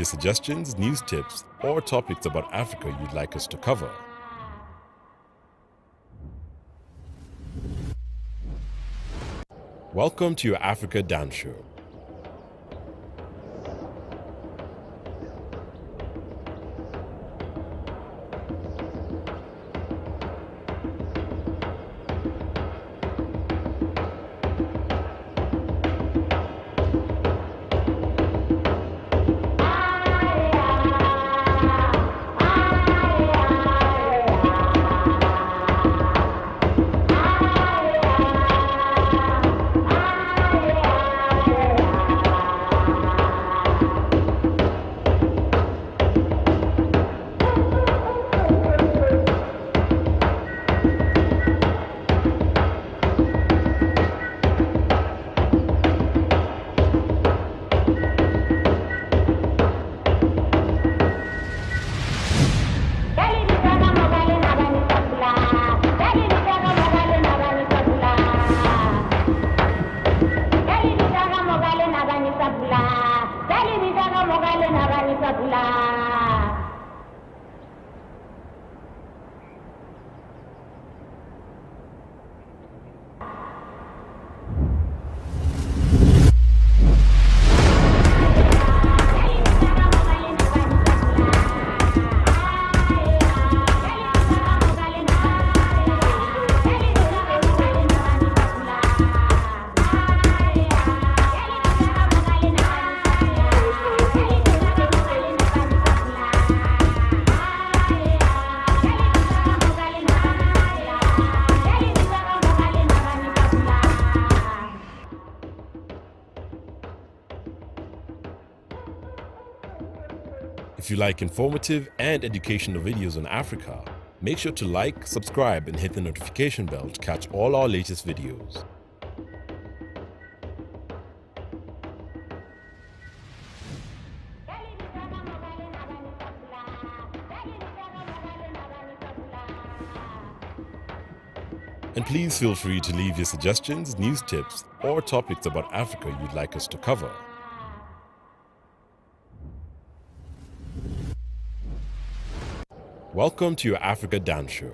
your suggestions, news tips, or topics about Africa you'd like us to cover. Welcome to your Africa Dance Show. If you like informative and educational videos on Africa, make sure to like, subscribe, and hit the notification bell to catch all our latest videos. And please feel free to leave your suggestions, news tips, or topics about Africa you'd like us to cover. Welcome to your Africa Dance Show.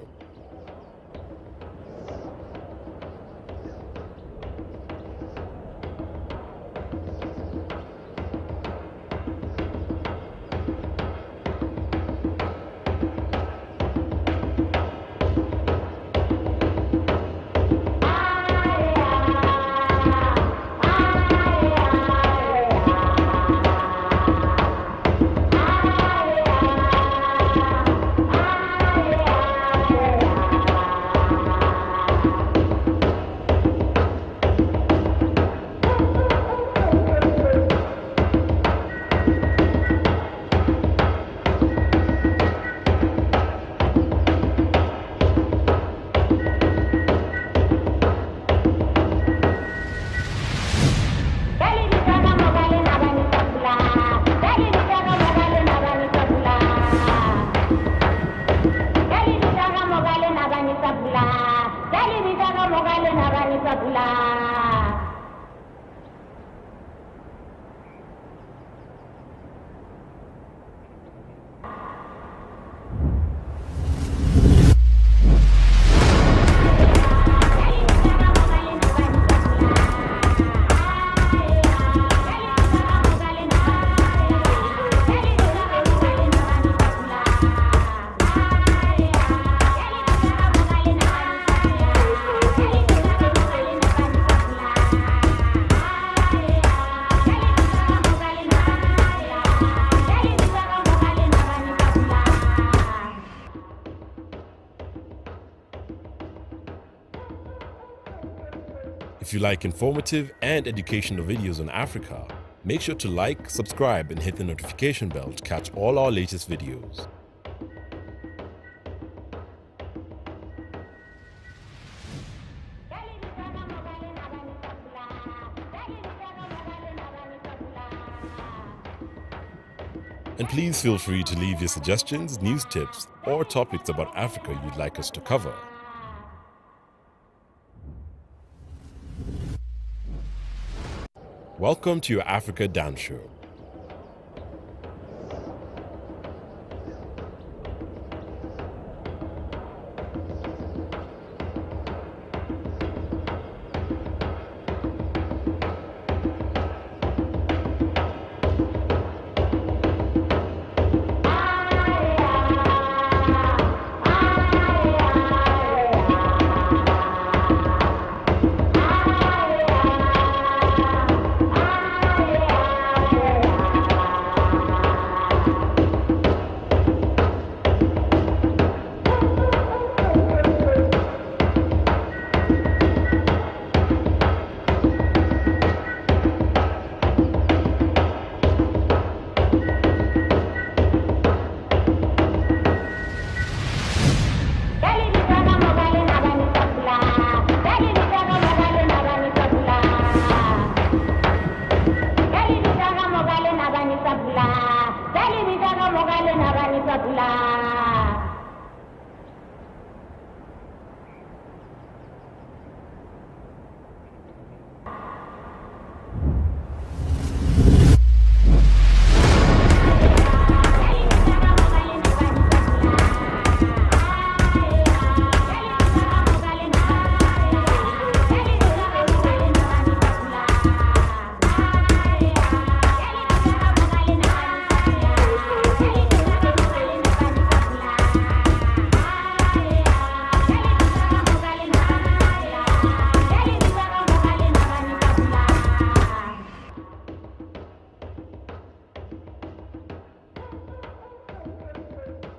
If you like informative and educational videos on Africa, make sure to like, subscribe, and hit the notification bell to catch all our latest videos. And please feel free to leave your suggestions, news tips, or topics about Africa you'd like us to cover. Welcome to your Africa Dance Show.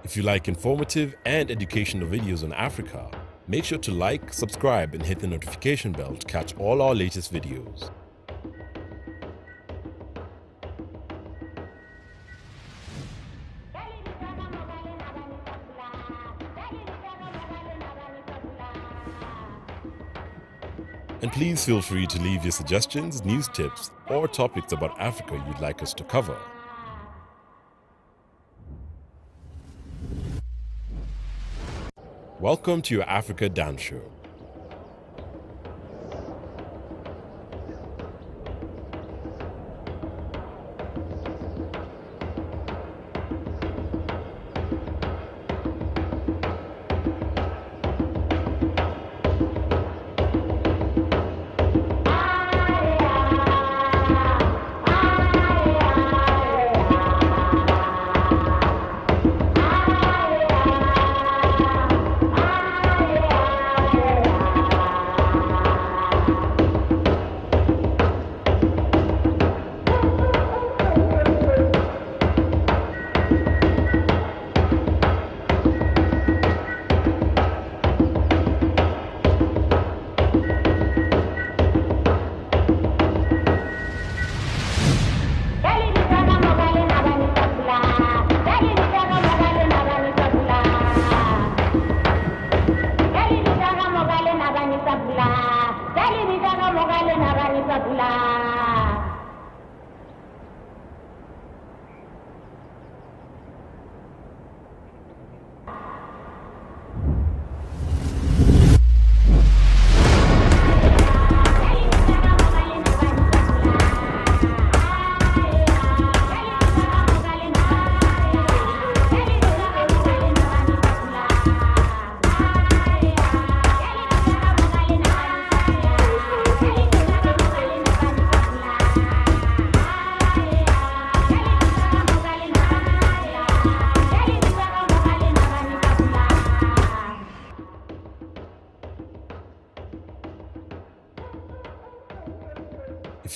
If you like informative and educational videos on Africa, make sure to like, subscribe, and hit the notification bell to catch all our latest videos. And please feel free to leave your suggestions, news tips, or topics about Africa you'd like us to cover. Welcome to your Africa Dance Show.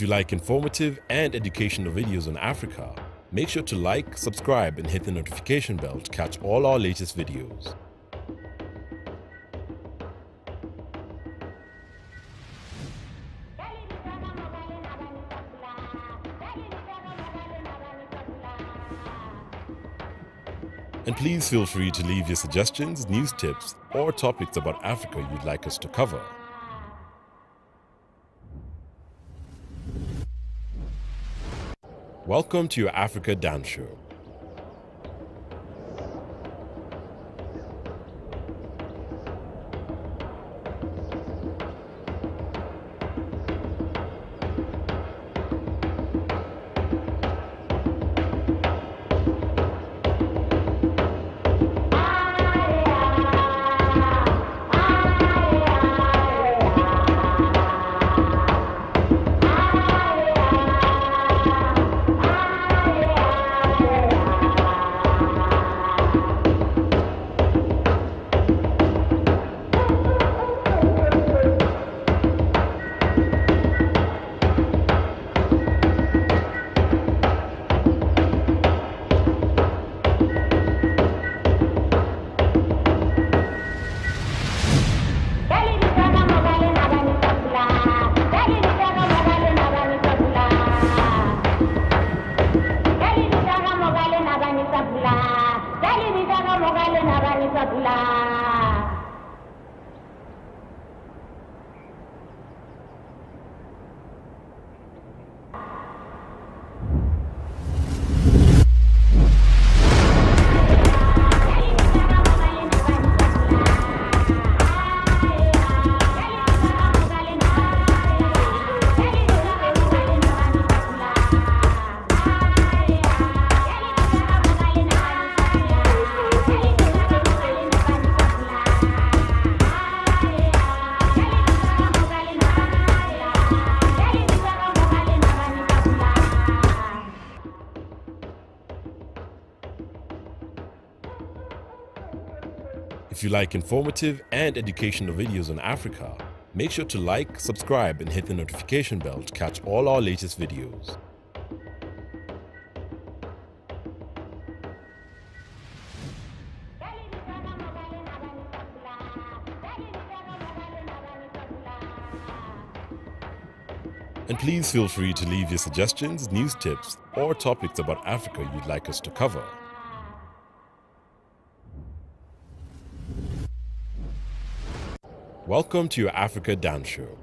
If you like informative and educational videos on Africa, make sure to like, subscribe, and hit the notification bell to catch all our latest videos. And please feel free to leave your suggestions, news tips, or topics about Africa you'd like us to cover. Welcome to your Africa Dance Show. If you like informative and educational videos on Africa, make sure to like, subscribe, and hit the notification bell to catch all our latest videos. And please feel free to leave your suggestions, news tips, or topics about Africa you'd like us to cover. Welcome to your Africa Dance Show.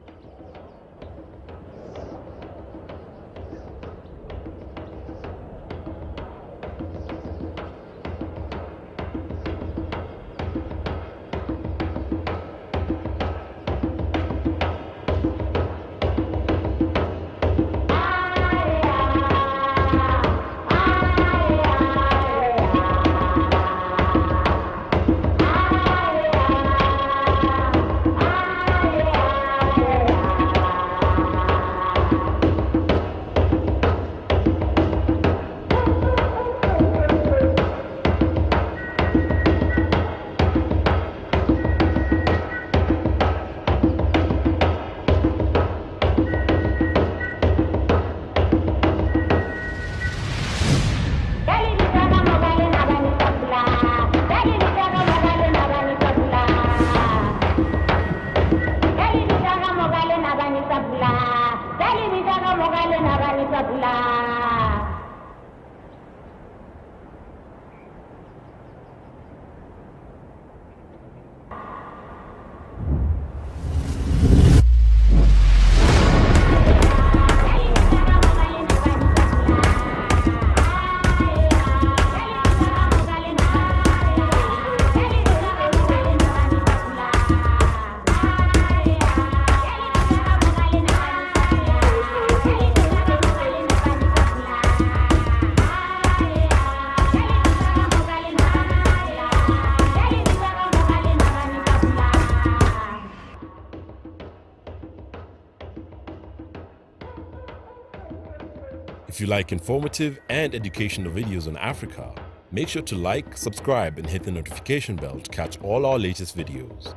If you like informative and educational videos on Africa, make sure to like, subscribe, and hit the notification bell to catch all our latest videos.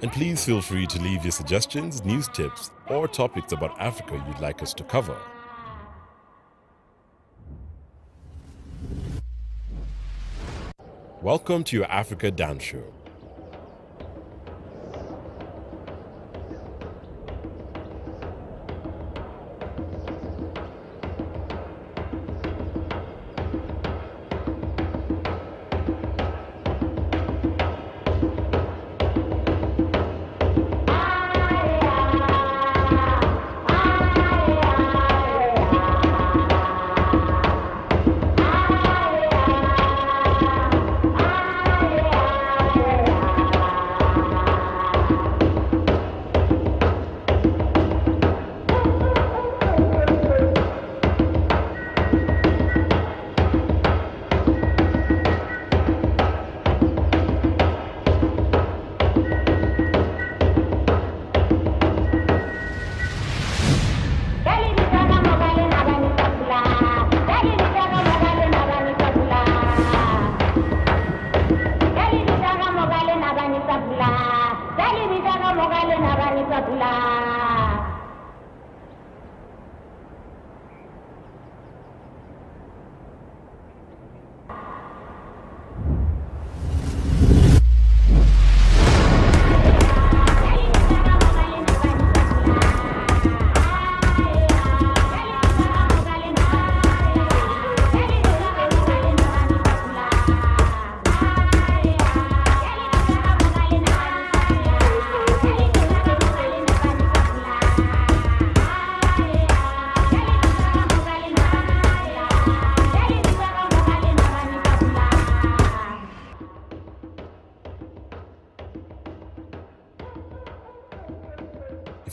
And please feel free to leave your suggestions, news tips, or topics about Africa you'd like us to cover. Welcome to your Africa Dance Show.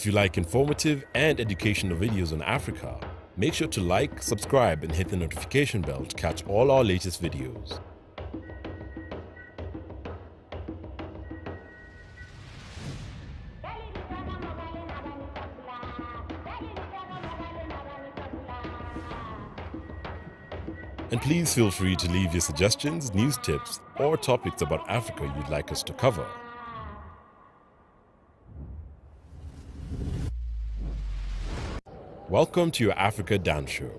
If you like informative and educational videos on Africa, make sure to like, subscribe, and hit the notification bell to catch all our latest videos. And please feel free to leave your suggestions, news tips, or topics about Africa you'd like us to cover. Welcome to your Africa Dance Show.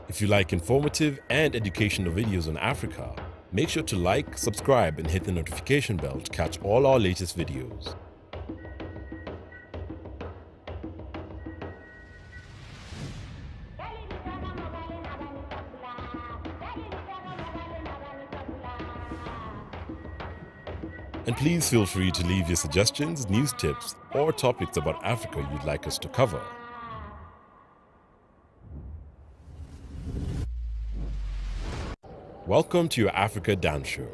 If you like informative and educational videos on Africa, make sure to like, subscribe, and hit the notification bell to catch all our latest videos. And please feel free to leave your suggestions, news tips, or topics about Africa you'd like us to cover. Welcome to your Africa Dance Show.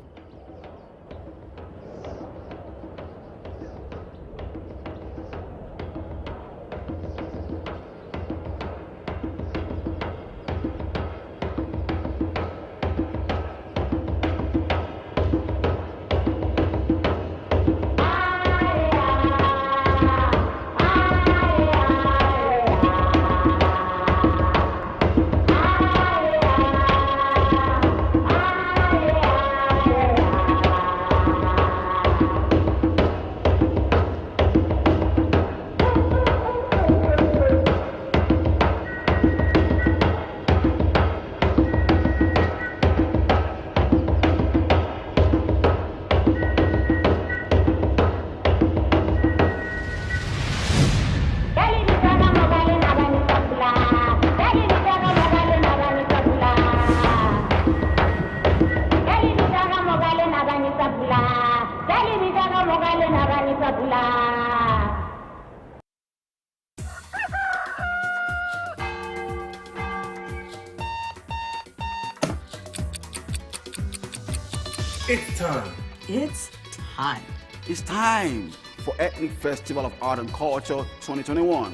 It's time. It's time. It's time for Ethnik Festival of Art and Culture 2021.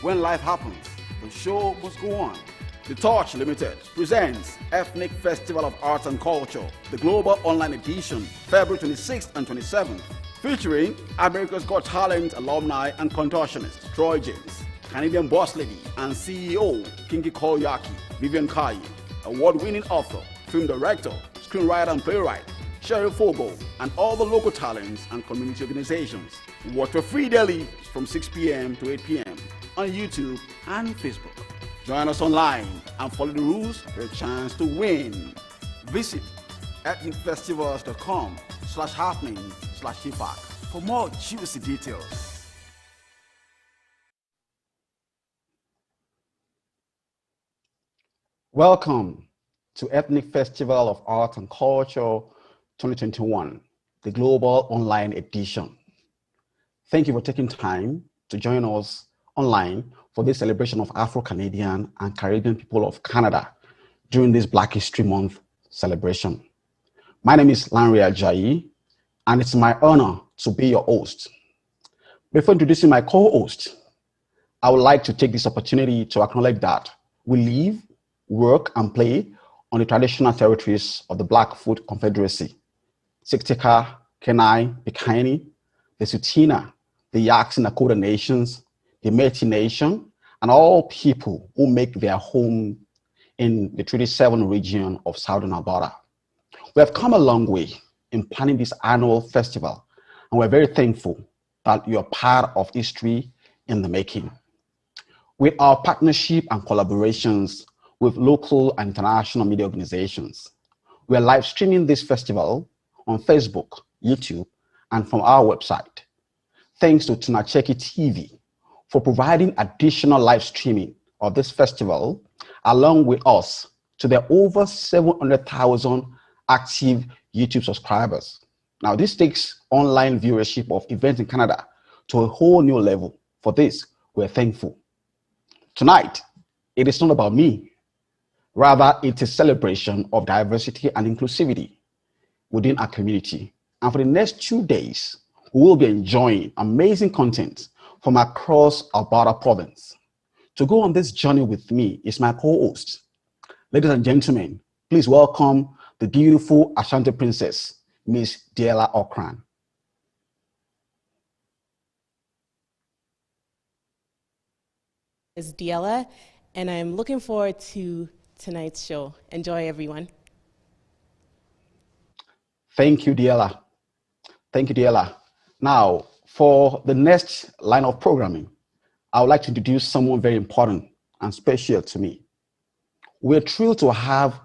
When life happens, the show must go on. The Torch Limited presents Ethnik Festival of Art and Culture, the global online edition, February 26th and 27th, featuring America's Got Talent alumni and contortionist Troy James, Canadian boss lady and CEO KinkyCurlyYaki, Vivian Kaye, award-winning author, film director, screenwriter and playwright Cheryl Foggo, and all the local talents and community organizations. Watch for free daily from 6 p.m. to 8 p.m. on YouTube and Facebook. Join us online and follow the rules for a chance to win. Visit ethnicfestivals.com/happening/feedback for more juicy details. Welcome to Ethnik Festival of Art and Culture 2021, the global online edition. Thank you for taking time to join us online for this celebration of Afro-Canadian and Caribbean people of Canada during this Black History Month celebration. My name is Lanre Ajayi, and it's my honor to be your host. Before introducing my co-host, I would like to take this opportunity to acknowledge that we live, work, and play on the traditional territories of the Blackfoot Confederacy, Siksika, Kenai, Piikani, the Tsuut'ina, the Yaks and Nakota Nations, the Métis Nation, and all people who make their home in the Treaty 7 region of Southern Alberta. We have come a long way in planning this annual festival, and we're very thankful that you're part of history in the making. With our partnership and collaborations with local and international media organizations, we are live streaming this festival on Facebook, YouTube, and from our website. Thanks to Tunacheki TV for providing additional live streaming of this festival along with us to their over 700,000 active YouTube subscribers. Now, this takes online viewership of events in Canada to a whole new level. For this, we're thankful. Tonight, it is not about me. Rather, it's a celebration of diversity and inclusivity within our community. And for the next 2 days, we will be enjoying amazing content from across Alberta province. To go on this journey with me is my co-host. Ladies and gentlemen, please welcome the beautiful Ashanti princess, Miss Diella Ocran. Is Diella, and I'm looking forward to tonight's show. Enjoy, everyone. Thank you, Diella. Thank you, Diella. Now, for the next line of programming, I would like to introduce someone very important and special to me. We're thrilled to have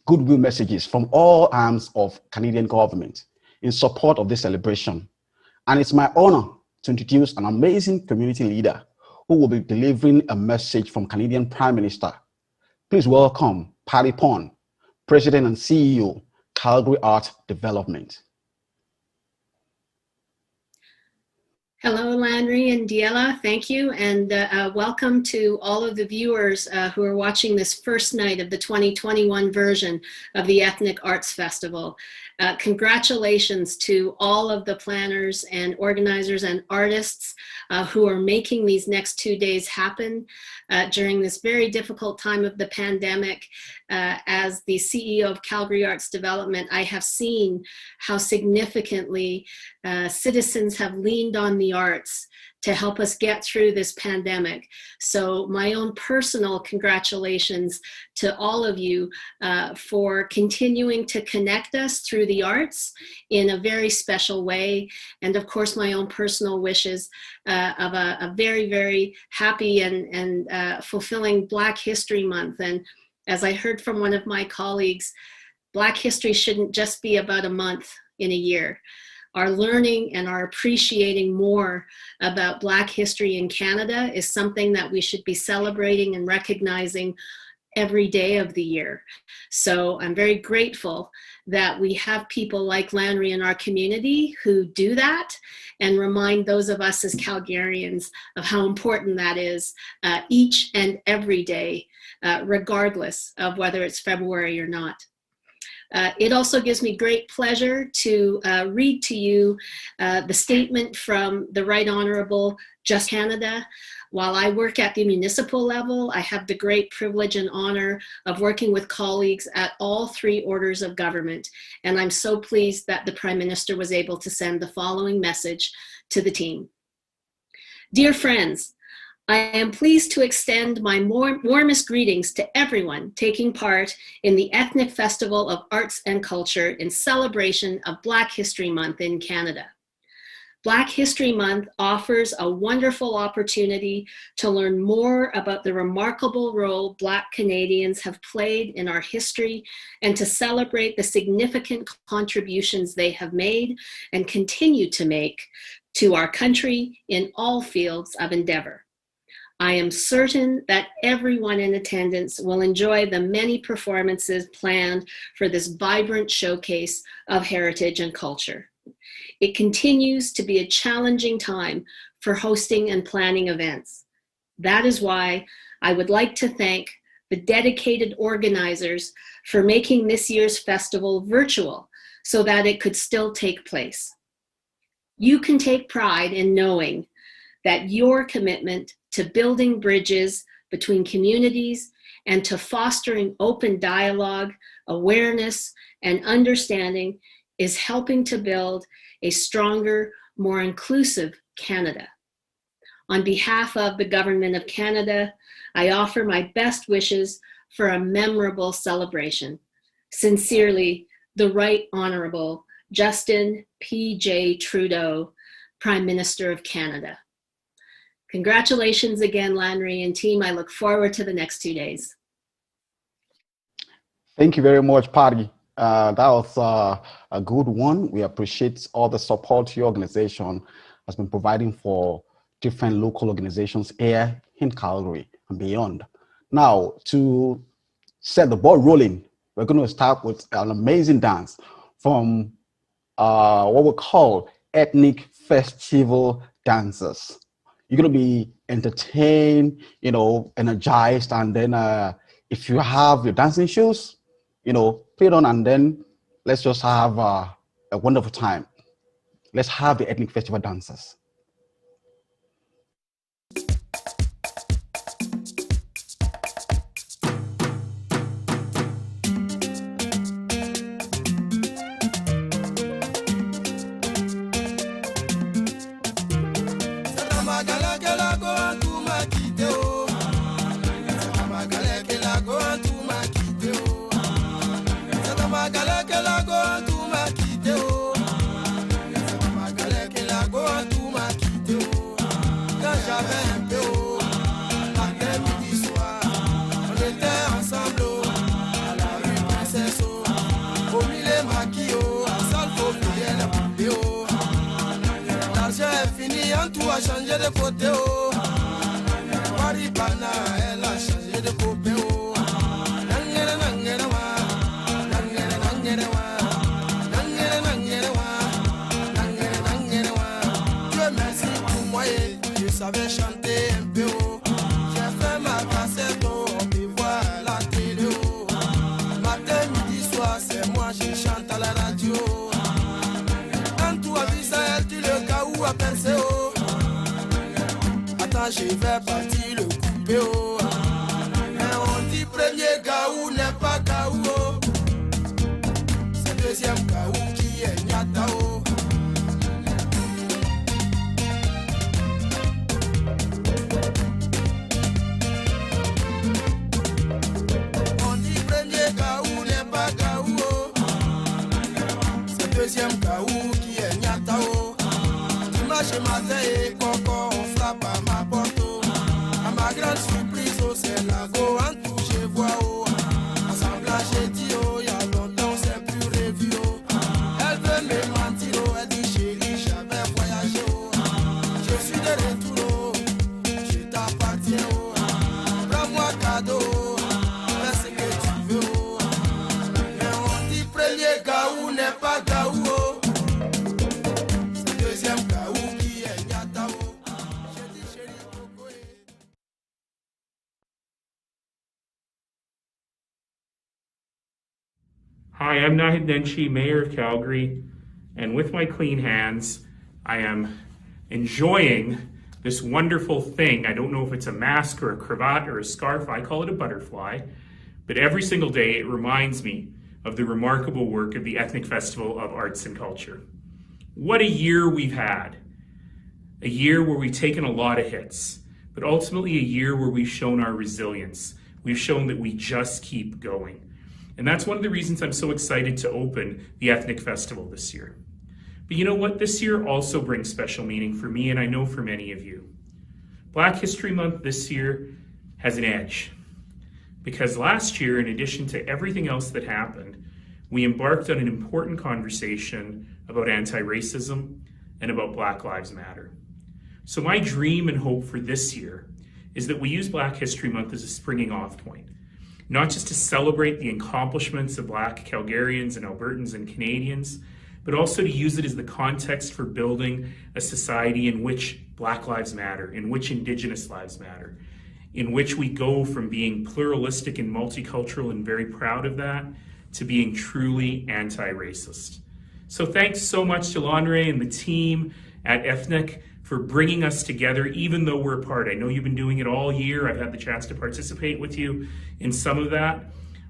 goodwill messages from all arms of Canadian government in support of this celebration. And it's my honor to introduce an amazing community leader who will be delivering a message from Canadian Prime Minister. Please welcome Patty Pond, President and CEO, Calgary Art Development. Hello, Lanre and Diella. Thank you, and welcome to all of the viewers who are watching this first night of the 2021 version of the Ethnic Arts Festival. Congratulations to all of the planners and organizers and artists who are making these next 2 days happen during this very difficult time of the pandemic. As the CEO of Calgary Arts Development, I have seen how significantly citizens have leaned on the arts to help us get through this pandemic. So my own personal congratulations to all of you for continuing to connect us through the arts in a very special way. And of course, my own personal wishes of a very, very happy and fulfilling Black History Month. And as I heard from one of my colleagues, Black history shouldn't just be about a month in a year. Our learning and our appreciating more about Black history in Canada is something that we should be celebrating and recognizing every day of the year. So I'm very grateful that we have people like Lanre in our community who do that and remind those of us as Calgarians of how important that is each and every day, regardless of whether it's February or not. It also gives me great pleasure to read to you the statement from the Right Honourable Just Canada. While I work at the municipal level, I have the great privilege and honour of working with colleagues at all three orders of government. And I'm so pleased that the Prime Minister was able to send the following message to the team. Dear friends, I am pleased to extend my warmest greetings to everyone taking part in the Ethnic Festival of Arts and Culture in celebration of Black History Month in Canada. Black History Month offers a wonderful opportunity to learn more about the remarkable role Black Canadians have played in our history and to celebrate the significant contributions they have made and continue to make to our country in all fields of endeavor. I am certain that everyone in attendance will enjoy the many performances planned for this vibrant showcase of heritage and culture. It continues to be a challenging time for hosting and planning events. That is why I would like to thank the dedicated organizers for making this year's festival virtual so that it could still take place. You can take pride in knowing that your commitment to building bridges between communities and to fostering open dialogue, awareness, and understanding is helping to build a stronger, more inclusive Canada. On behalf of the Government of Canada, I offer my best wishes for a memorable celebration. Sincerely, the Right Honourable Justin P.J. Trudeau, Prime Minister of Canada. Congratulations again, Lanre and team. I look forward to the next 2 days. Thank you very much, Patty. That was a good one. We appreciate all the support your organization has been providing for different local organizations here in Calgary and beyond. Now, to set the ball rolling, we're going to start with an amazing dance from what we call Ethnik Festival dancers. You're going to be entertained, energized, and then if you have your dancing shoes, put it on, and then let's just have a wonderful time. Let's have the Ethnik Festival dancers. Changer de côté, oh. Maribana, elle a changé de côté, oh. Nangere, nangere, wa. Nangere, nangere, wa. Nangere, nangere, wa. Nangere, nangere, wa. Dieu merci pour moi, je savais chanter un peu, oh. J'ai fait ma cassette, oh. On me voit à la télé, oh. Matin, midi, soir, c'est moi, je chante à la radio. Quand tu as vu ça, elle dit le cas où a percé, oh. Je vais partir le couper, oh. Mais on dit premier gaou n'est pas gaou, oh. C'est deuxième gaou qui est nyata, oh. On dit premier gaou n'est pas gaou, oh. C'est deuxième gaou qui est nyata, oh. Dimanche matin et coco, on frappe à ma porte. À ma grande surprise, oh, c'est la go en tout, je vois, oh. Assemblage, j'ai dit, oh, y'a longtemps, c'est plus revu, oh. Elle veut me mentir, oh, elle dit, chérie, j'avais voyagé, oh. Je suis de retour, oh, je t'appartiens, oh. Prends-moi cadeau, oh, fais ce que tu veux, oh. Mais on dit, premier gaou n'est pas gaou, oh. C'est deuxième gaou qui est nyata, oh. Hi, I'm Nahid Nenshi, Mayor of Calgary, and with my clean hands, I am enjoying this wonderful thing. I don't know if it's a mask or a cravat or a scarf. I call it a butterfly, but every single day it reminds me of the remarkable work of the Ethnik Festival of Arts and Culture. What a year we've had. A year where we've taken a lot of hits, but ultimately a year where we've shown our resilience. We've shown that we just keep going. And that's one of the reasons I'm so excited to open the Ethnik Festival this year. But you know what? This year also brings special meaning for me, and I know for many of you. Black History Month this year has an edge. Because last year, in addition to everything else that happened, we embarked on an important conversation about anti-racism and about Black Lives Matter. So my dream and hope for this year is that we use Black History Month as a springing off point. Not just to celebrate the accomplishments of Black Calgarians and Albertans and Canadians, but also to use it as the context for building a society in which Black lives matter, in which Indigenous lives matter, in which we go from being pluralistic and multicultural and very proud of that to being truly anti-racist. So thanks so much to Lanre and the team at Ethnik for bringing us together, even though we're apart. I know you've been doing it all year. I've had the chance to participate with you in some of that.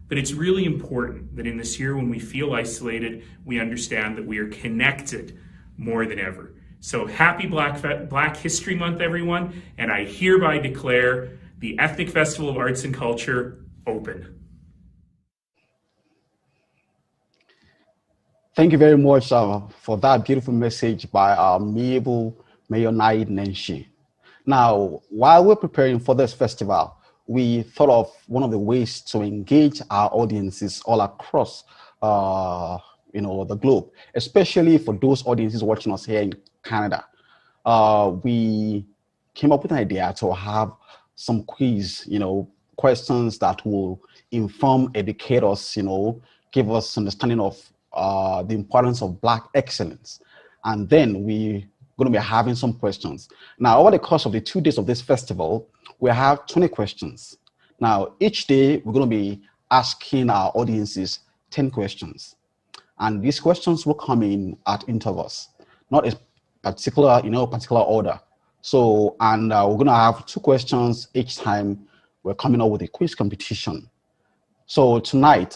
But it's really important that in this year when we feel isolated, we understand that we are connected more than ever. So happy Black History Month, everyone. And I hereby declare the Ethnik Festival of Arts and Culture open. Thank you very much for that beautiful message by Mabel Mayonai Nenshi. Now, while we're preparing for this festival, we thought of one of the ways to engage our audiences all across the globe, especially for those audiences watching us here in Canada. We came up with an idea to have some quiz, questions that will inform, educate us, give us understanding of the importance of Black excellence. And then we're going to be having some questions. Now, over the course of the 2 days of this festival, we have 20 questions. Now, each day we're going to be asking our audiences 10 questions. And these questions will come in at intervals, not a particular, particular order. So, and we're going to have 2 questions each time we're coming up with a quiz competition. So tonight,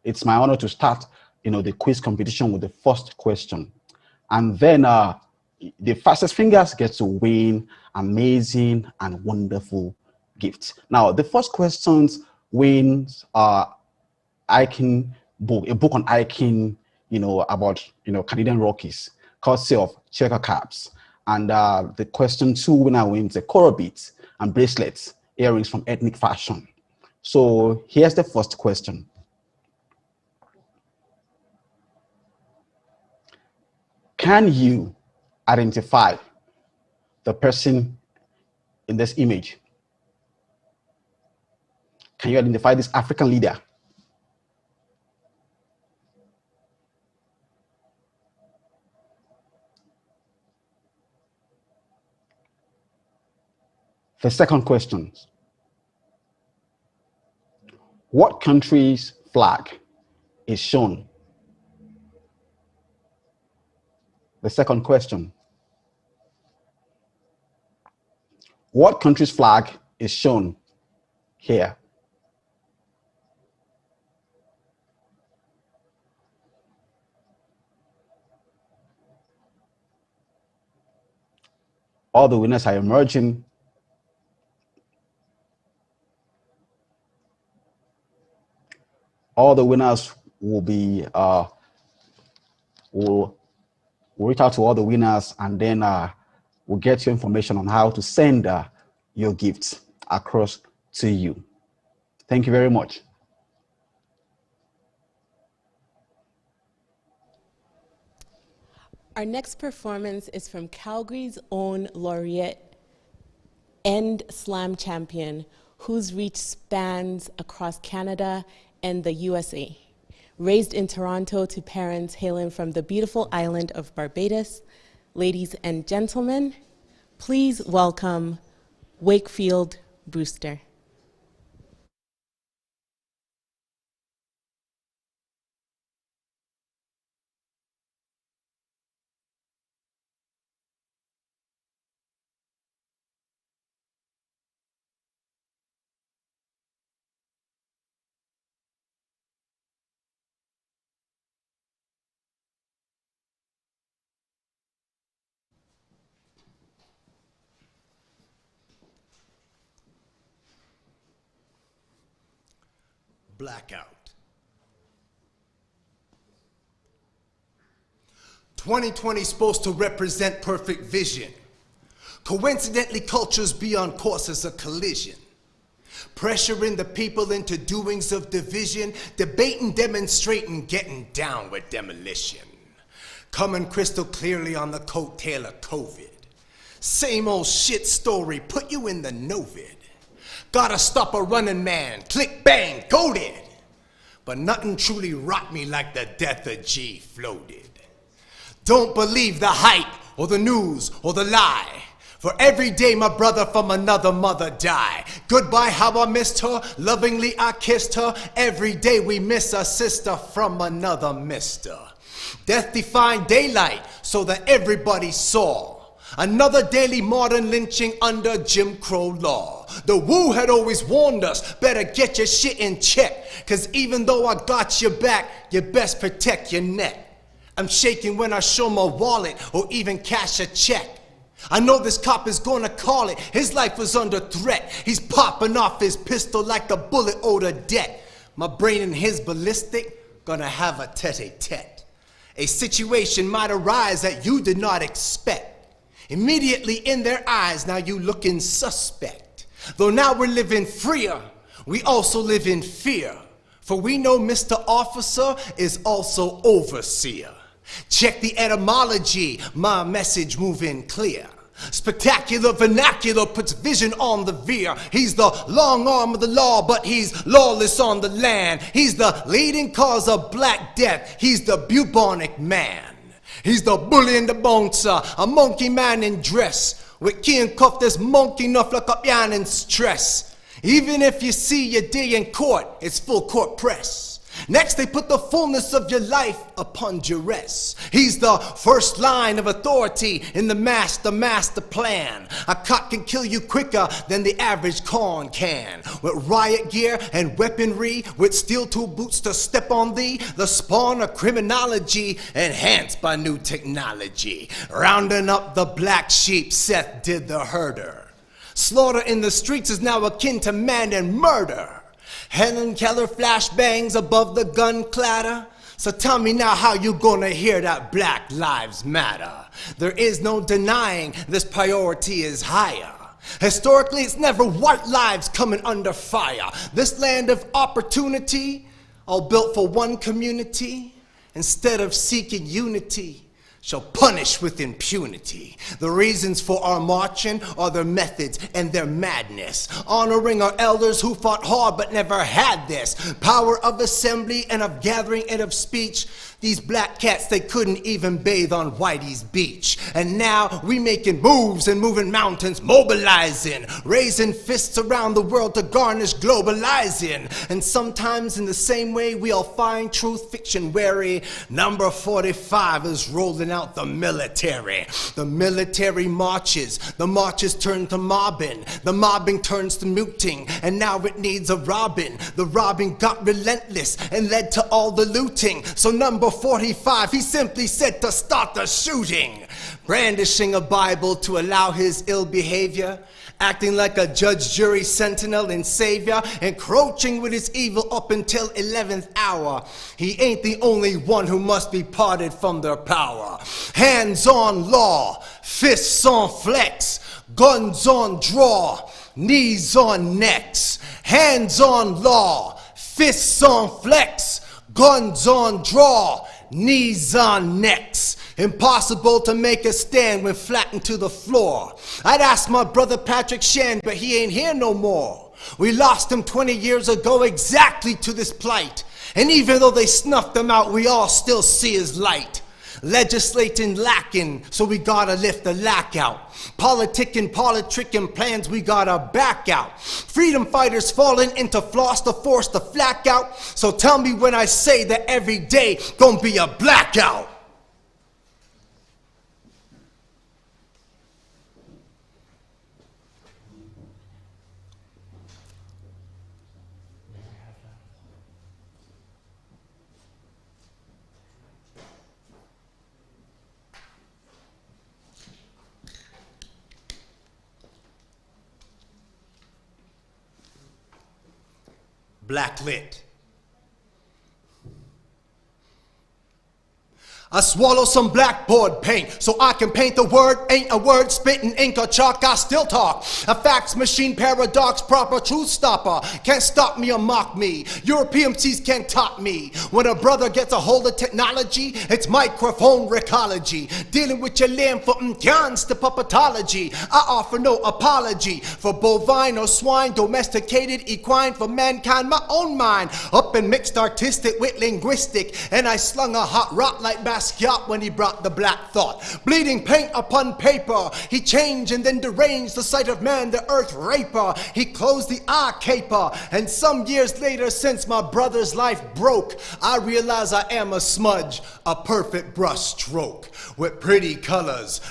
it's my honor to start, the quiz competition with the first question. And then the fastest fingers get to win amazing and wonderful gifts. Now, the first questions wins a book on hiking, about, Canadian Rockies, courtesy of Checker Caps. And the question 2 winner wins a coral beads and bracelets, earrings from Ethnik Fashion. So here's the first question. Can you identify the person in this image? Can you identify this African leader? The second question. What country's flag is shown? The second question. What country's flag is shown here? All the winners are emerging. All the winners will be, we'll reach out to all the winners, and then we'll get you information on how to send your gifts across to you. Thank you very much. Our next performance is from Calgary's own laureate and slam champion, whose reach spans across Canada and the USA. Raised in Toronto to parents hailing from the beautiful island of Barbados, ladies and gentlemen, please welcome Wakefield Brewster. Blackout. 2020 is supposed to represent perfect vision. Coincidentally, cultures be on course as a collision. Pressuring the people into doings of division, debating, demonstrating, getting down with demolition. Coming crystal clearly on the coattail of COVID. Same old shit story, put you in the novid. Gotta stop a running man, click bang, go dead. but nothing truly rocked me like the death of G floated. Don't believe the hype or the news or the lie. For every day my brother from another mother die. Goodbye, how I missed her, lovingly I kissed her. Every day we miss a sister from another mister. Death defined daylight so that everybody saw. Another daily modern lynching under Jim Crow law. The Wu had always warned us, better get your shit in check. Cause even though I got your back, you best protect your neck. I'm shaking when I show my wallet or even cash a check. I know this cop is gonna call it. His life was under threat. He's popping off his pistol like the bullet owed a debt. My brain and his ballistic, gonna have a tete-a-tete. A situation might arise that you did not expect. Immediately in their eyes, now you looking suspect. Though now we're living freer, we also live in fear. For we know Mr. Officer is also overseer. Check the etymology, my message moving clear. Spectacular vernacular puts vision on the veer. He's the long arm of the law, but he's lawless on the land. He's the leading cause of Black death. He's the bubonic man. He's the bully in the bouncer, a monkey man in dress. With key and cuff, there's monkey enough like up yan in stress. Even if you see your day in court, it's full court press. Next, they put the fullness of your life upon duress. He's the first line of authority in the master plan. A cop can kill you quicker than the average con can. With riot gear and weaponry, with steel-toe boots to step on thee, the spawn of criminology enhanced by new technology. Rounding up the black sheep, Seth did the herder. Slaughter in the streets is now akin to man and murder. Helen Keller flashbangs above the gun clatter. So tell me now how you gonna hear that Black Lives Matter. There is no denying this priority is higher. Historically, it's never white lives coming under fire. This land of opportunity, all built for one community, instead of seeking unity, shall punish with impunity. The reasons for our marching are their methods and their madness. Honoring our elders who fought hard but never had this. Power of assembly and of gathering and of speech. These black cats, they couldn't even bathe on Whitey's beach. And now we making moves and moving mountains, mobilizing, raising fists around the world to garnish globalizing. And sometimes in the same way we all find truth fiction wary. Number 45 is rolling out the military. The military marches, the marches turn to mobbing, the mobbing turns to muting, and now it needs a robbing. The robbing got relentless and led to all the looting. So number 45, he simply said to start the shooting. Brandishing a Bible to allow his ill behavior, acting like a judge, jury, sentinel, and savior, encroaching with his evil up until 11th hour. He ain't the only one who must be parted from their power. Hands on law, fists on flex, guns on draw, knees on necks. Hands on law, fists on flex, guns on draw, knees on necks. Impossible to make a stand when flattened to the floor. I'd ask my brother Patrick Shan, but he ain't here no more. We lost him 20 years ago exactly to this plight. And even though they snuffed him out, we all still see his light. Legislating lacking, so we gotta lift the lack out. Politicking plans, we gotta back out. Freedom fighters falling into floss to force the flack out. So tell me when I say that every day gonna be a blackout. Blacklit. I swallow some blackboard paint so I can paint the word. Ain't a word, spitting ink or chalk, I still talk. A fax machine paradox, proper truth stopper. Can't stop me or mock me. European MCs can't top me. When a brother gets a hold of technology, it's microphone recology. Dealing with your lamb for mtans to puppetology. I offer no apology for bovine or swine, domesticated equine for mankind. My own mind up and mixed artistic with linguistic, and I slung a hot rock like Basquiat when he brought the black thought. Bleeding paint upon paper, he changed and then deranged the sight of man, the earth raper. He closed the eye caper, and some years later, since my brother's life broke, I realize I am a smudge, a perfect brush stroke. With pretty colors,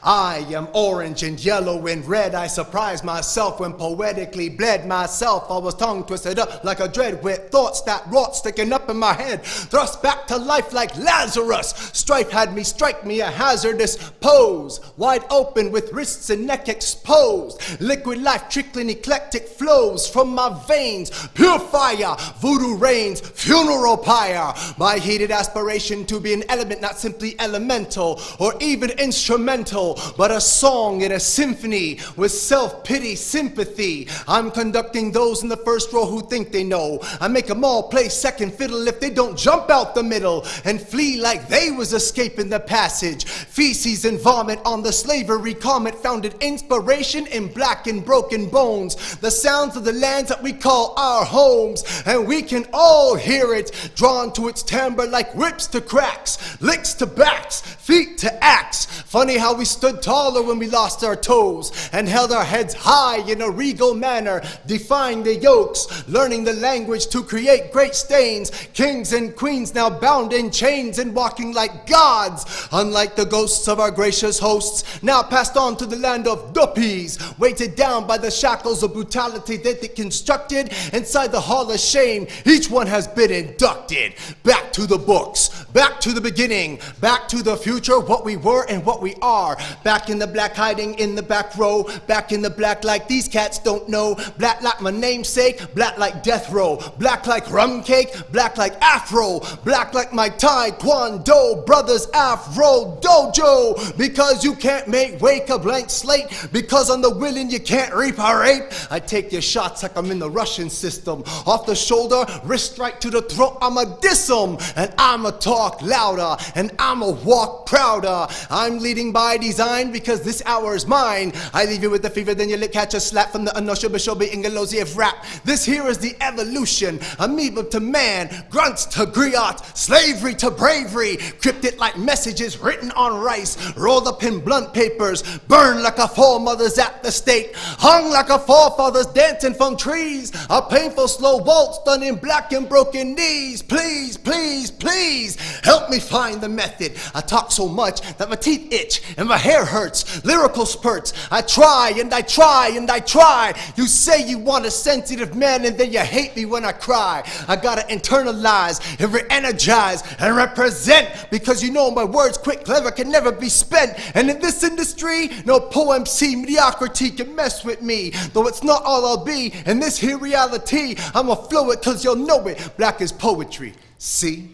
I am orange and yellow and red. I surprised myself when poetically bled myself. I was tongue twisted up like a dread with thoughts that wrought sticking up in my head, thrust back to life like Lazarus. Strife had me strike me a hazardous pose, wide open with wrists and neck exposed. Liquid life trickling eclectic flows from my veins. Pure fire, voodoo rains, funeral pyre. My heated aspiration to be an element, not simply elemental or even instrumental, but a song and a symphony with self-pity, sympathy. I'm conducting those in the first row who think they know. I make them all play second fiddle if they don't jump out the middle and flee like they was escaping the passage. Feces and vomit on the slavery comet founded inspiration in black and broken bones. The sounds of the lands that we call our homes, and we can all hear it, drawn to its timbre like whips to cracks, licks to backs, feet to axe. Funny how we stood taller when we lost our toes and held our heads high in a regal manner, defying the yokes, learning the language to create great stains. Kings and queens now bound in chains and walking like gods, unlike the ghosts of our gracious hosts, now passed on to the land of duppies, weighted down by the shackles of brutality that they constructed inside the hall of shame. Each one has been inducted back to the books, back to the beginning, back to the future, what we were and what we are. Back in the black, hiding in the back row, back in the black like these cats don't know. Black like my namesake, black like death row, black like rum cake, black like afro, black like my taekwondo brothers afro dojo. Because you can't wake a blank slate, because on the willing you can't reap a rape. I take your shots like I'm in the Russian system, off the shoulder, wrist right to the throat. I'ma diss 'em, and I'ma talk louder, and I'ma walk prouder. I'm leading by design because this hour is mine. I leave you with the fever, then you catch a slap from the unoshobi ingalosi of rap. This here is the evolution, amoeba to man, grunts to griot, slavery to bravery, cryptic like messages written on rice, rolled up in blunt papers, burned like a foremothers at the stake, hung like a forefathers dancing from trees, a painful slow waltz done in black and broken knees. Please, please, please, help me find the method. I talk so much that my teeth itch and my hair hurts, lyrical spurts. I try and I try and I try. You say you want a sensitive man and then you hate me when I cry. I gotta internalize and re-energize and represent, because you know my words quick, clever, can never be spent. And in this industry, no poem C mediocrity can mess with me. Though it's not all I'll be in this here reality, I'ma flow it cause you'll know it. Black is poetry, see?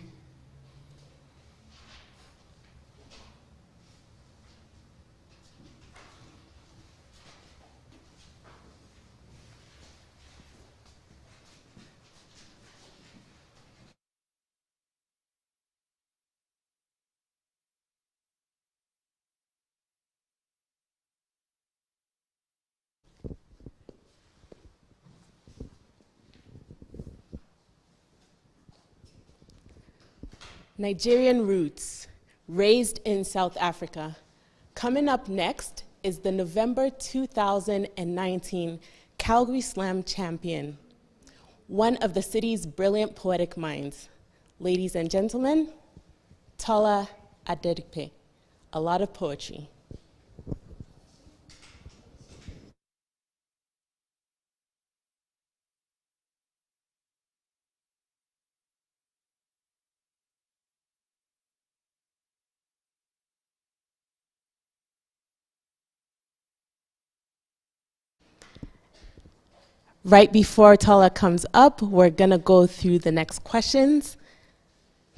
Nigerian roots, raised in South Africa. Coming up next is the November 2019 Calgary Slam champion, one of the city's brilliant poetic minds. Ladies and gentlemen, Tola Adedigpe, a lot of poetry. Right before Tola comes up, we're gonna go through the next questions.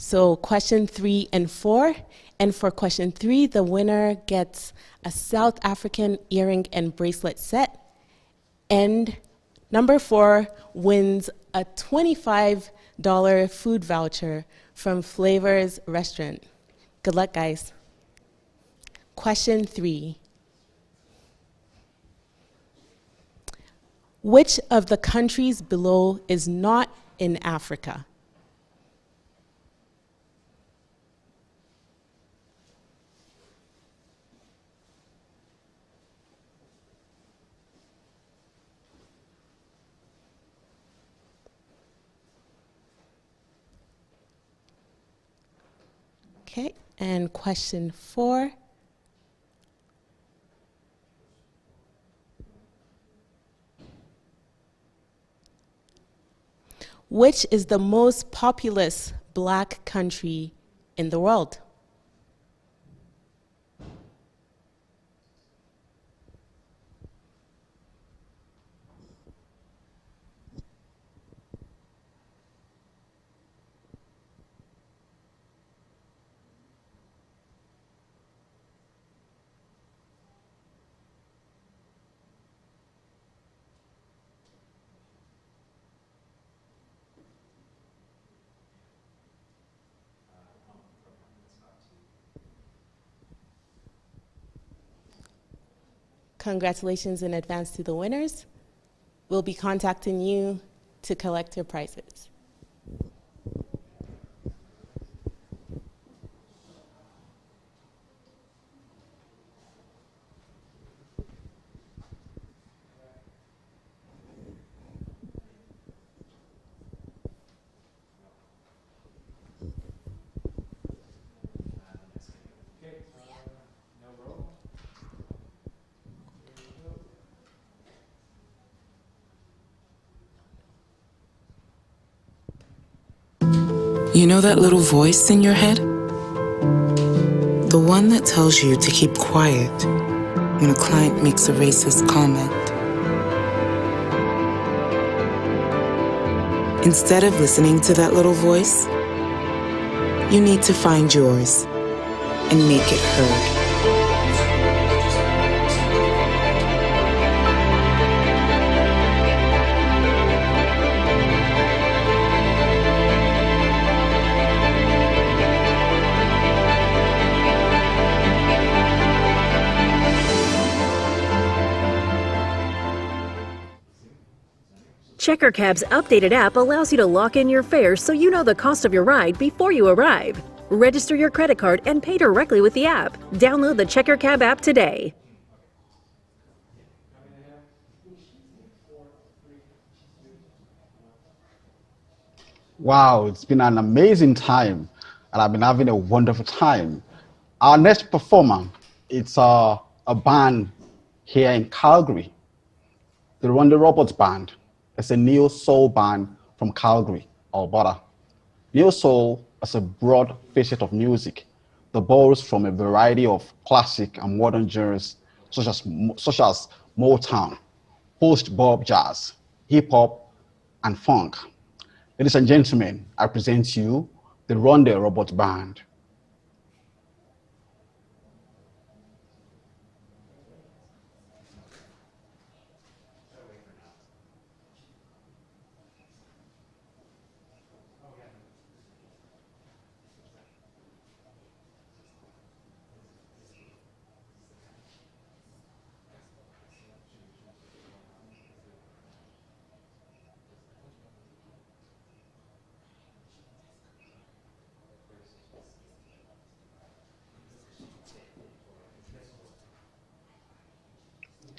So question 3 and 4. And for question 3, the winner gets a South African earring and bracelet set. And number 4 wins a $25 food voucher from Flavors Restaurant. Good luck, guys. Question 3. Which of the countries below is not in Africa? Okay, and question 4. Which is the most populous Black country in the world? Congratulations in advance to the winners. We'll be contacting you to collect your prizes. You know that little voice in your head? The one that tells you to keep quiet when a client makes a racist comment. Instead of listening to that little voice, you need to find yours and make it heard. Checker Cab's updated app allows you to lock in your fare so you know the cost of your ride before you arrive. Register your credit card and pay directly with the app. Download the Checker Cab app today. Wow, it's been an amazing time, and I've been having a wonderful time. Our next performer, it's a band here in Calgary, the Ronde Roberts Band. It's a neo soul band from Calgary, Alberta. Neo soul is a broad facet of music that borrows from a variety of classic and modern genres such as Motown, post-bop jazz, hip-hop, and funk. Ladies and gentlemen, I present to you the Ronde Roberts Band.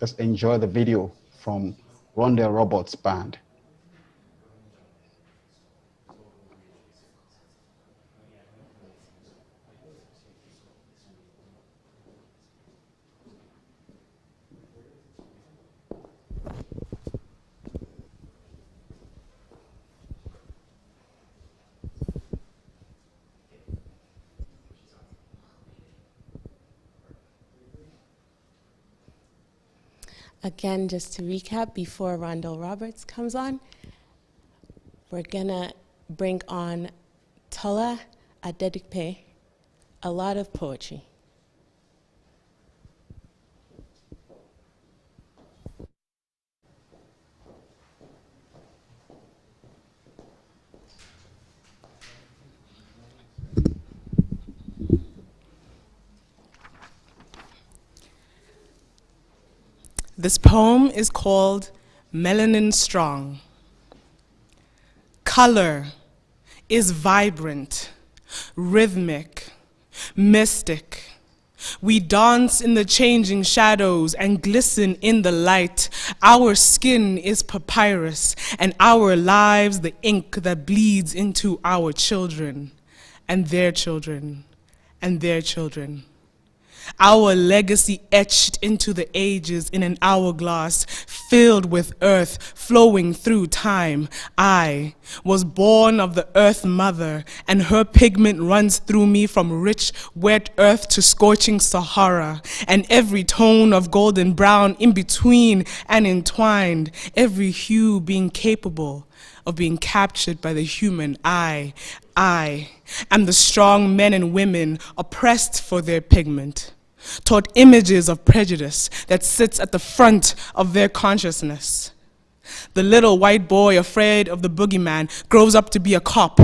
Let's enjoy the video from Ronde Roberts Band. Again, just to recap, before Rondell Roberts comes on, we're gonna bring on Tola I dedicate a lot of poetry. This poem is called Melanin Strong. Color is vibrant, rhythmic, mystic. We dance in the changing shadows and glisten in the light. Our skin is papyrus, and our lives the ink that bleeds into our children, and their children, and their children. Our legacy etched into the ages in an hourglass filled with earth flowing through time. I was born of the earth mother, and her pigment runs through me from rich, wet earth to scorching Sahara, and every tone of golden brown in between and entwined, every hue being capable of being captured by the human eye. I am the strong men and women oppressed for their pigment, taught images of prejudice that sits at the front of their consciousness. The little white boy afraid of the boogeyman grows up to be a cop,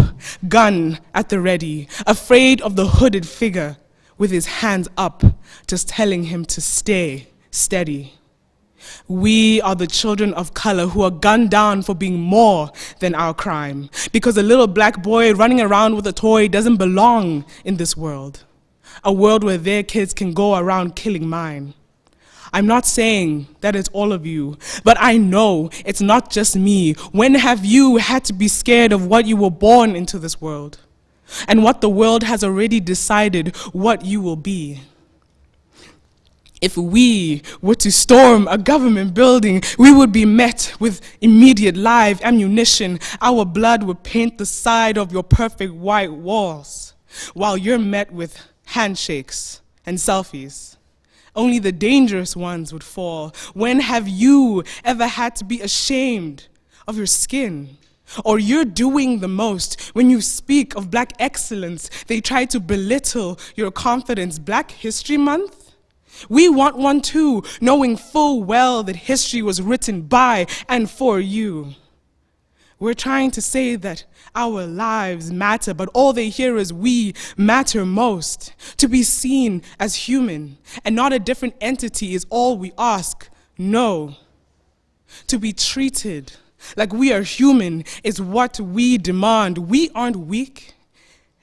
gun at the ready, afraid of the hooded figure with his hands up, just telling him to stay steady. We are the children of color who are gunned down for being more than our crime, because a little black boy running around with a toy doesn't belong in this world, a world where their kids can go around killing mine. I'm not saying that it's all of you, but I know it's not just me. When have you had to be scared of what you were born into this world, and what the world has already decided what you will be? If we were to storm a government building, we would be met with immediate live ammunition. Our blood would paint the side of your perfect white walls, while you're met with handshakes and selfies. Only the dangerous ones would fall. When have you ever had to be ashamed of your skin? Or you're doing the most. When you speak of Black excellence, they try to belittle your confidence. Black History Month? We want one too, knowing full well that history was written by and for you. We're trying to say that our lives matter, but all they hear is we matter most. To be seen as human and not a different entity is all we ask. No. To be treated like we are human is what we demand. We aren't weak,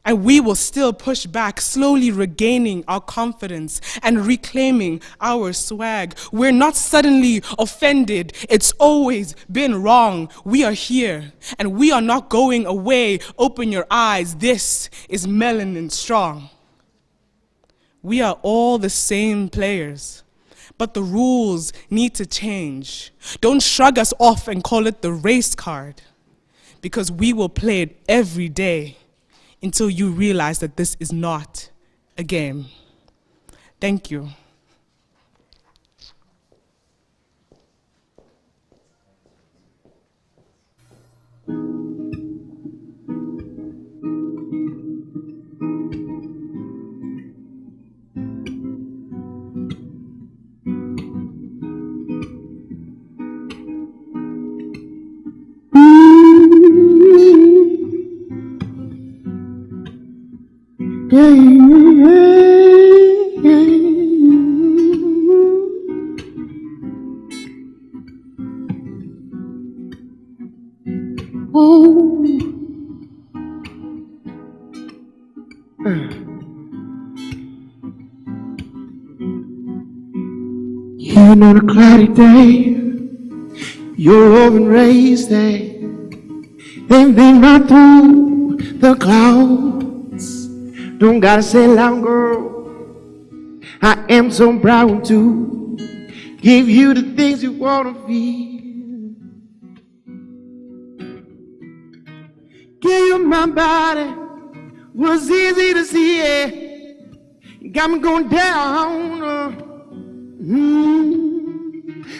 and we will still push back, slowly regaining our confidence and reclaiming our swag. We're not suddenly offended. It's always been wrong. We are here, and we are not going away. Open your eyes. This is Melanin Strong. We are all the same players, but the rules need to change. Don't shrug us off and call it the race card, because we will play it every day until you realize that this is not a game. Thank you. Even on a cloudy day, you're over and raised there. Then right through the clouds. Don't gotta say loud, girl. I am so proud to give you the things you wanna feel. Give you my body was easy to see, yeah. You got me going down.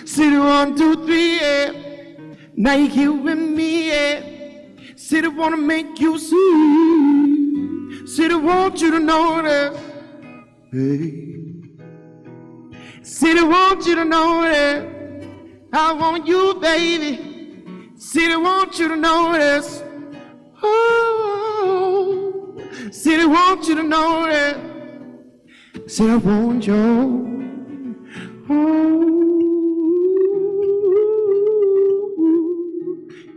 City 1, 2, 3, yeah. Now you here with me, yeah. City wanna make you see. City want you to know that. Hey. City, want you to know that. I want you, baby. City, want you to know this. Oh, city, want you to know that. City, I want you. Oh,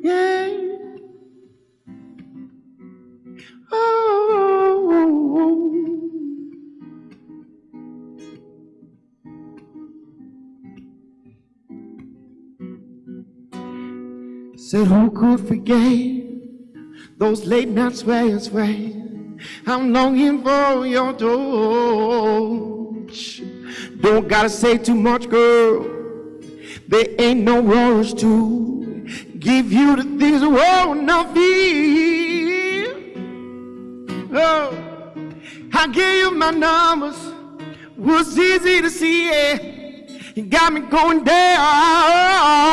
yeah. Oh. Said who could forget those late nights where you swear I'm longing for your touch. Don't gotta say too much, girl. There ain't no rush to give you the things the world not feel. Oh, I gave you my numbers. Was easy to see it. You got me going down.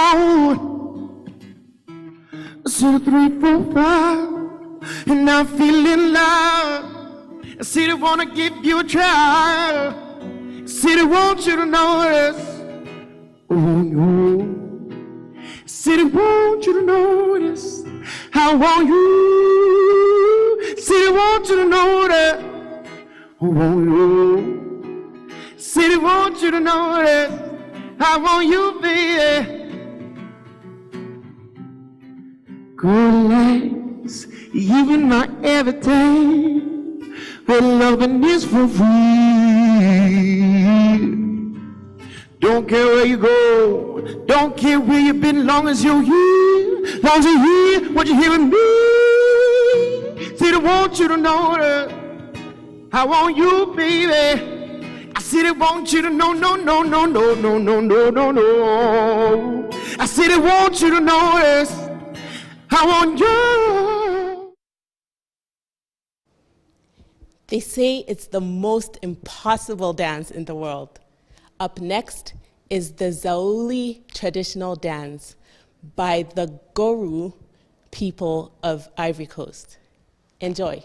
So 3, 4, 5, and I'm feeling love. I said I wanna give you a try. I said I want you to know this. Oh no. I said I want you to know this. I want you. I said I want you to know that. Oh no. I said I want you to know that. I want you, baby. Good lights, even my everything, but loving is for free. Don't care where you go, don't care where you've been, long as you're here, long as you're here, what you hearing me. Said I want you to know that I want you, baby. I said I want you to know, no. I said I want you to know this. I want you. They say it's the most impossible dance in the world. Up next is the Zauli traditional dance by the Goru people of Ivory Coast. Enjoy.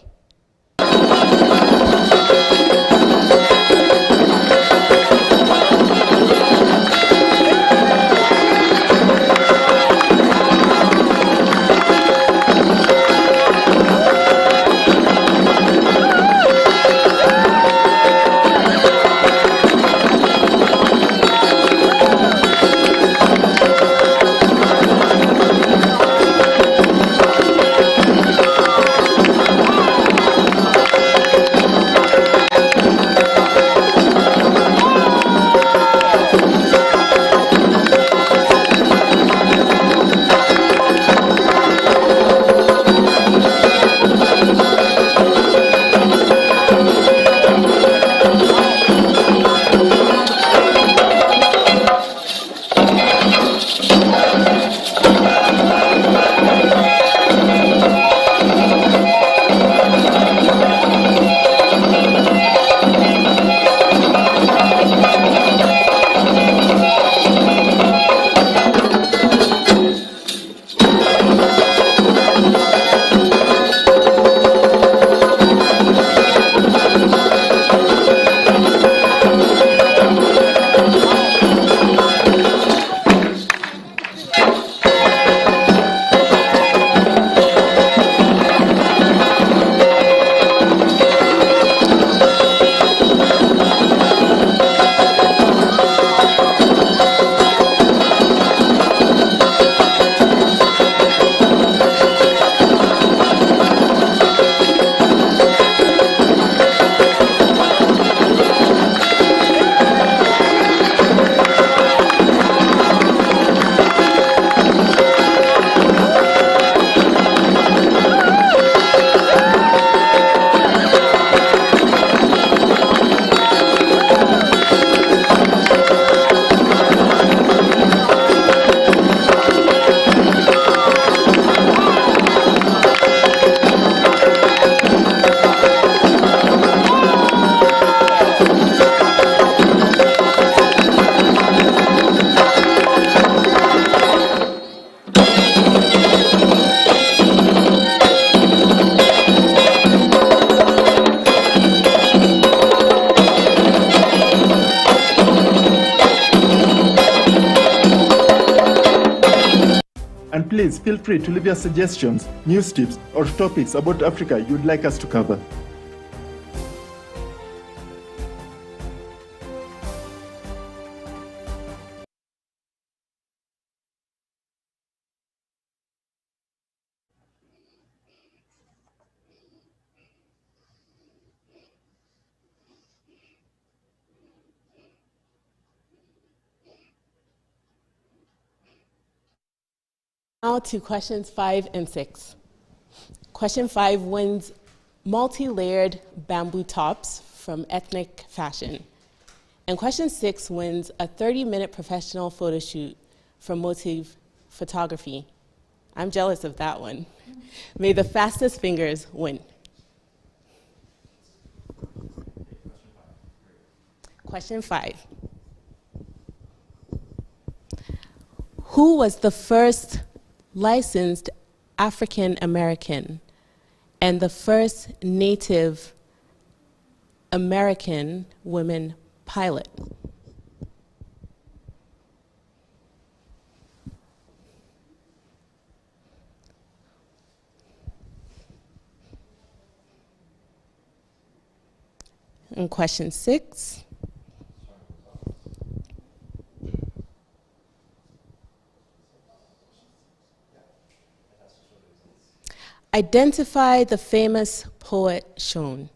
Please feel free to leave your suggestions, news tips, or topics about Africa you'd like us to cover. Now to questions 5 and 6. Question 5 wins multi-layered bamboo tops from Ethnik Fashion. And question 6 wins a 30-minute professional photo shoot from Motive Photography. I'm jealous of that one. May the fastest fingers win. Question 5. Who was the first licensed African American and the first Native American women pilot? And question 6. Identify the famous poet shown.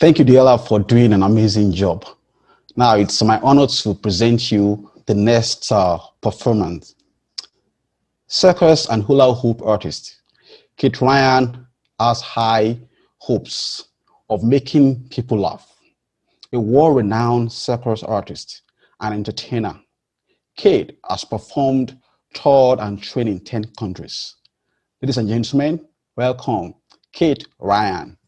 Thank you, Diella, for doing an amazing job. Now it's my honor to present you the next performance. Circus and hula hoop artist Kate Ryan has high hopes of making people laugh. A world-renowned circus artist and entertainer, Kate has performed, toured, and trained in 10 countries. Ladies and gentlemen, welcome Kate Ryan.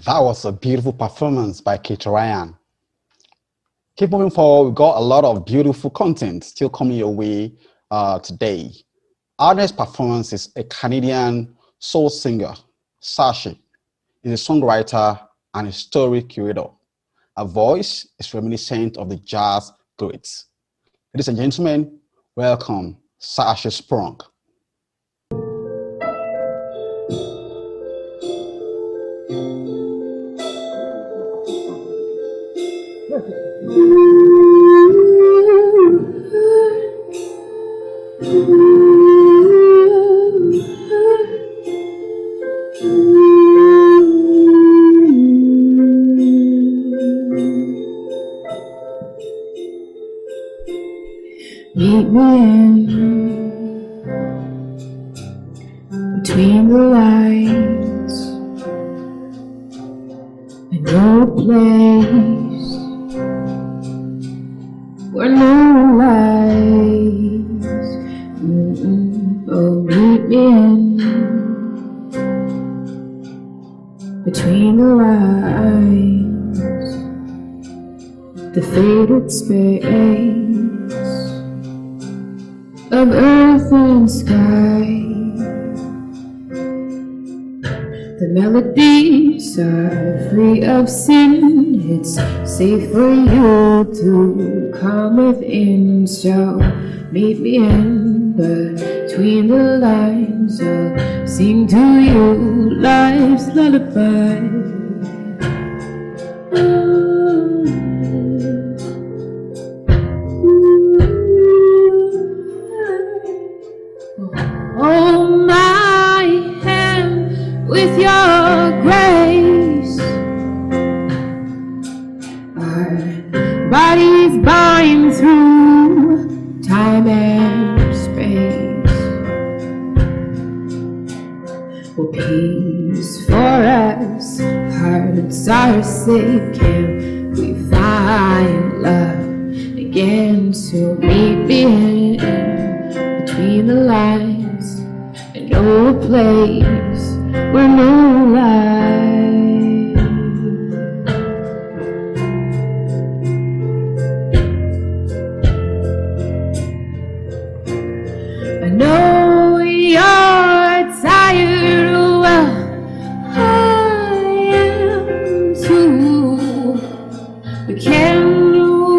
That was a beautiful performance by KinkyCurlyYaki. Keep moving forward. We've got a lot of beautiful content still coming your way today. Our next performance is a Canadian soul singer, Sashi. Is a songwriter and a story curator. Her voice is reminiscent of the jazz greats. Ladies and gentlemen, welcome Sashi Sprung. Meet me between the lines. I know a place where no one lies. Oh, meet me between the lines. The faded space of earth and sky. The melodies are free of sin. It's safe for you to come within. So meet me in between the lines. I'll sing to you life's lullaby. Hold my hand with your grace. Our bodies bind through time and space. Oh, peace for us, hearts are safe. Can we find love again? So meet me in between the lines. I know a place where no lies. I know you're tired, well, I am too. But can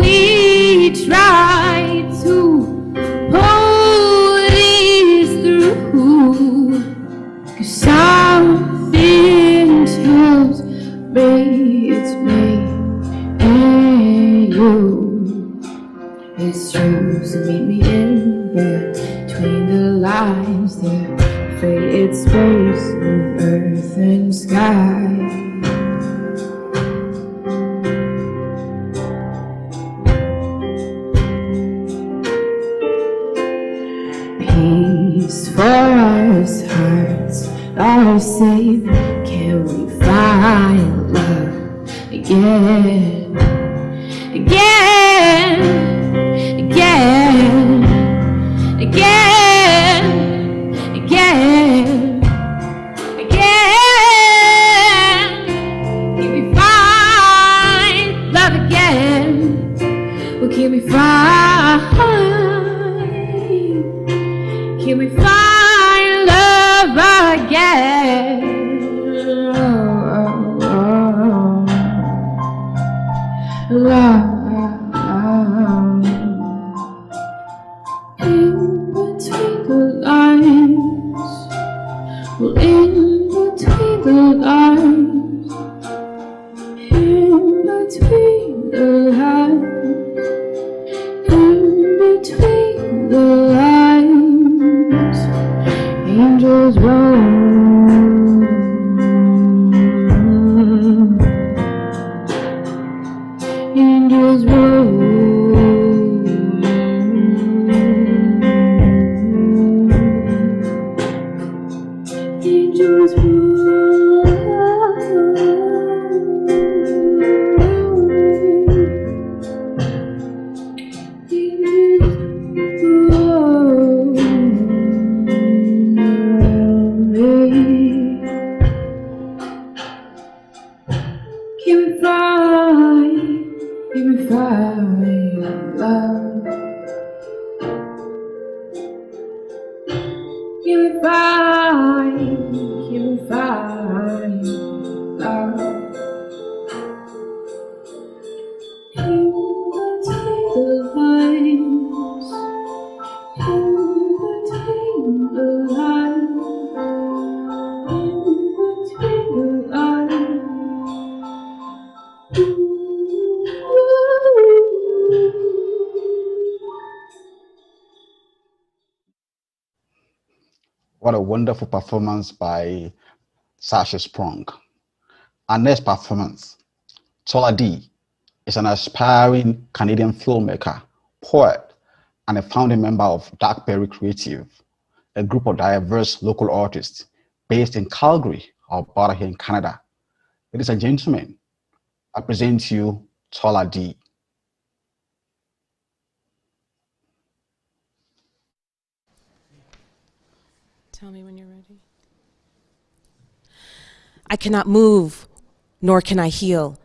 we try to pull this through? 'Cause something tells me it's me and you. It's true, so meet me in between the lines. The faded space of earth and sky. Peace for us, hearts are safe. Can we find love again? Again, again, again, again, again. Can we find love again? Well, can we find? Can we find love again? Love. In between the lines. Well, in between the lines. In between the lines. In between the lines. Angels roll What a wonderful performance by Sasha Sprung. Our next performance, Tola D, is an aspiring Canadian filmmaker, poet, and a founding member of Darkberry Creative, a group of diverse local artists based in Calgary, Alberta here in Canada. Ladies and gentlemen, I present to you Tola D. Tell me when you're ready. I cannot move, nor can I heal.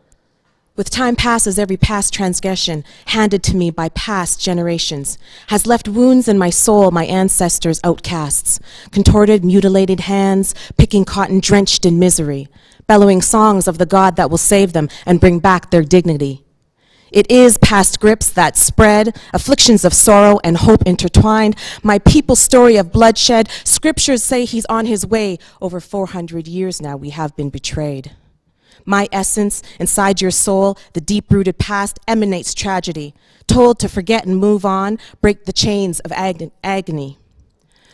With time passes, every past transgression handed to me by past generations has left wounds in my soul, my ancestors outcasts, contorted, mutilated hands, picking cotton drenched in misery, bellowing songs of the God that will save them and bring back their dignity. It is past grips that spread, afflictions of sorrow and hope intertwined, my people's story of bloodshed. Scriptures say he's on his way. Over 400 years now we have been betrayed. My essence, inside your soul, the deep-rooted past emanates tragedy, told to forget and move on, break the chains of agony.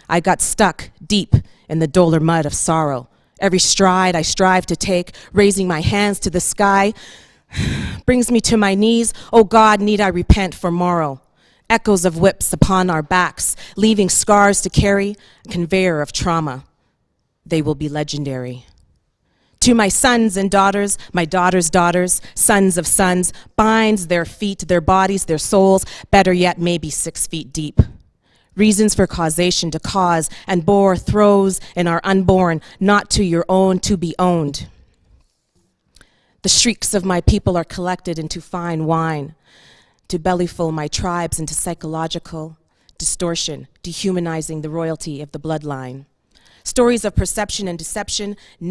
I got stuck deep in the duller mud of sorrow. Every stride I strive to take, raising my hands to the sky, brings me to my knees. Oh God, need I repent for morrow. Echoes of whips upon our backs, leaving scars to carry, a conveyor of trauma. They will be legendary. To my sons and daughters, my daughters' daughters, sons of sons, binds their feet, their bodies, their souls, better yet, maybe 6 feet deep. Reasons for causation to cause and bore throws in our unborn, not to your own, to be owned. The shrieks of my people are collected into fine wine, to bellyful my tribes into psychological distortion, dehumanizing the royalty of the bloodline. Stories of perception and deception, our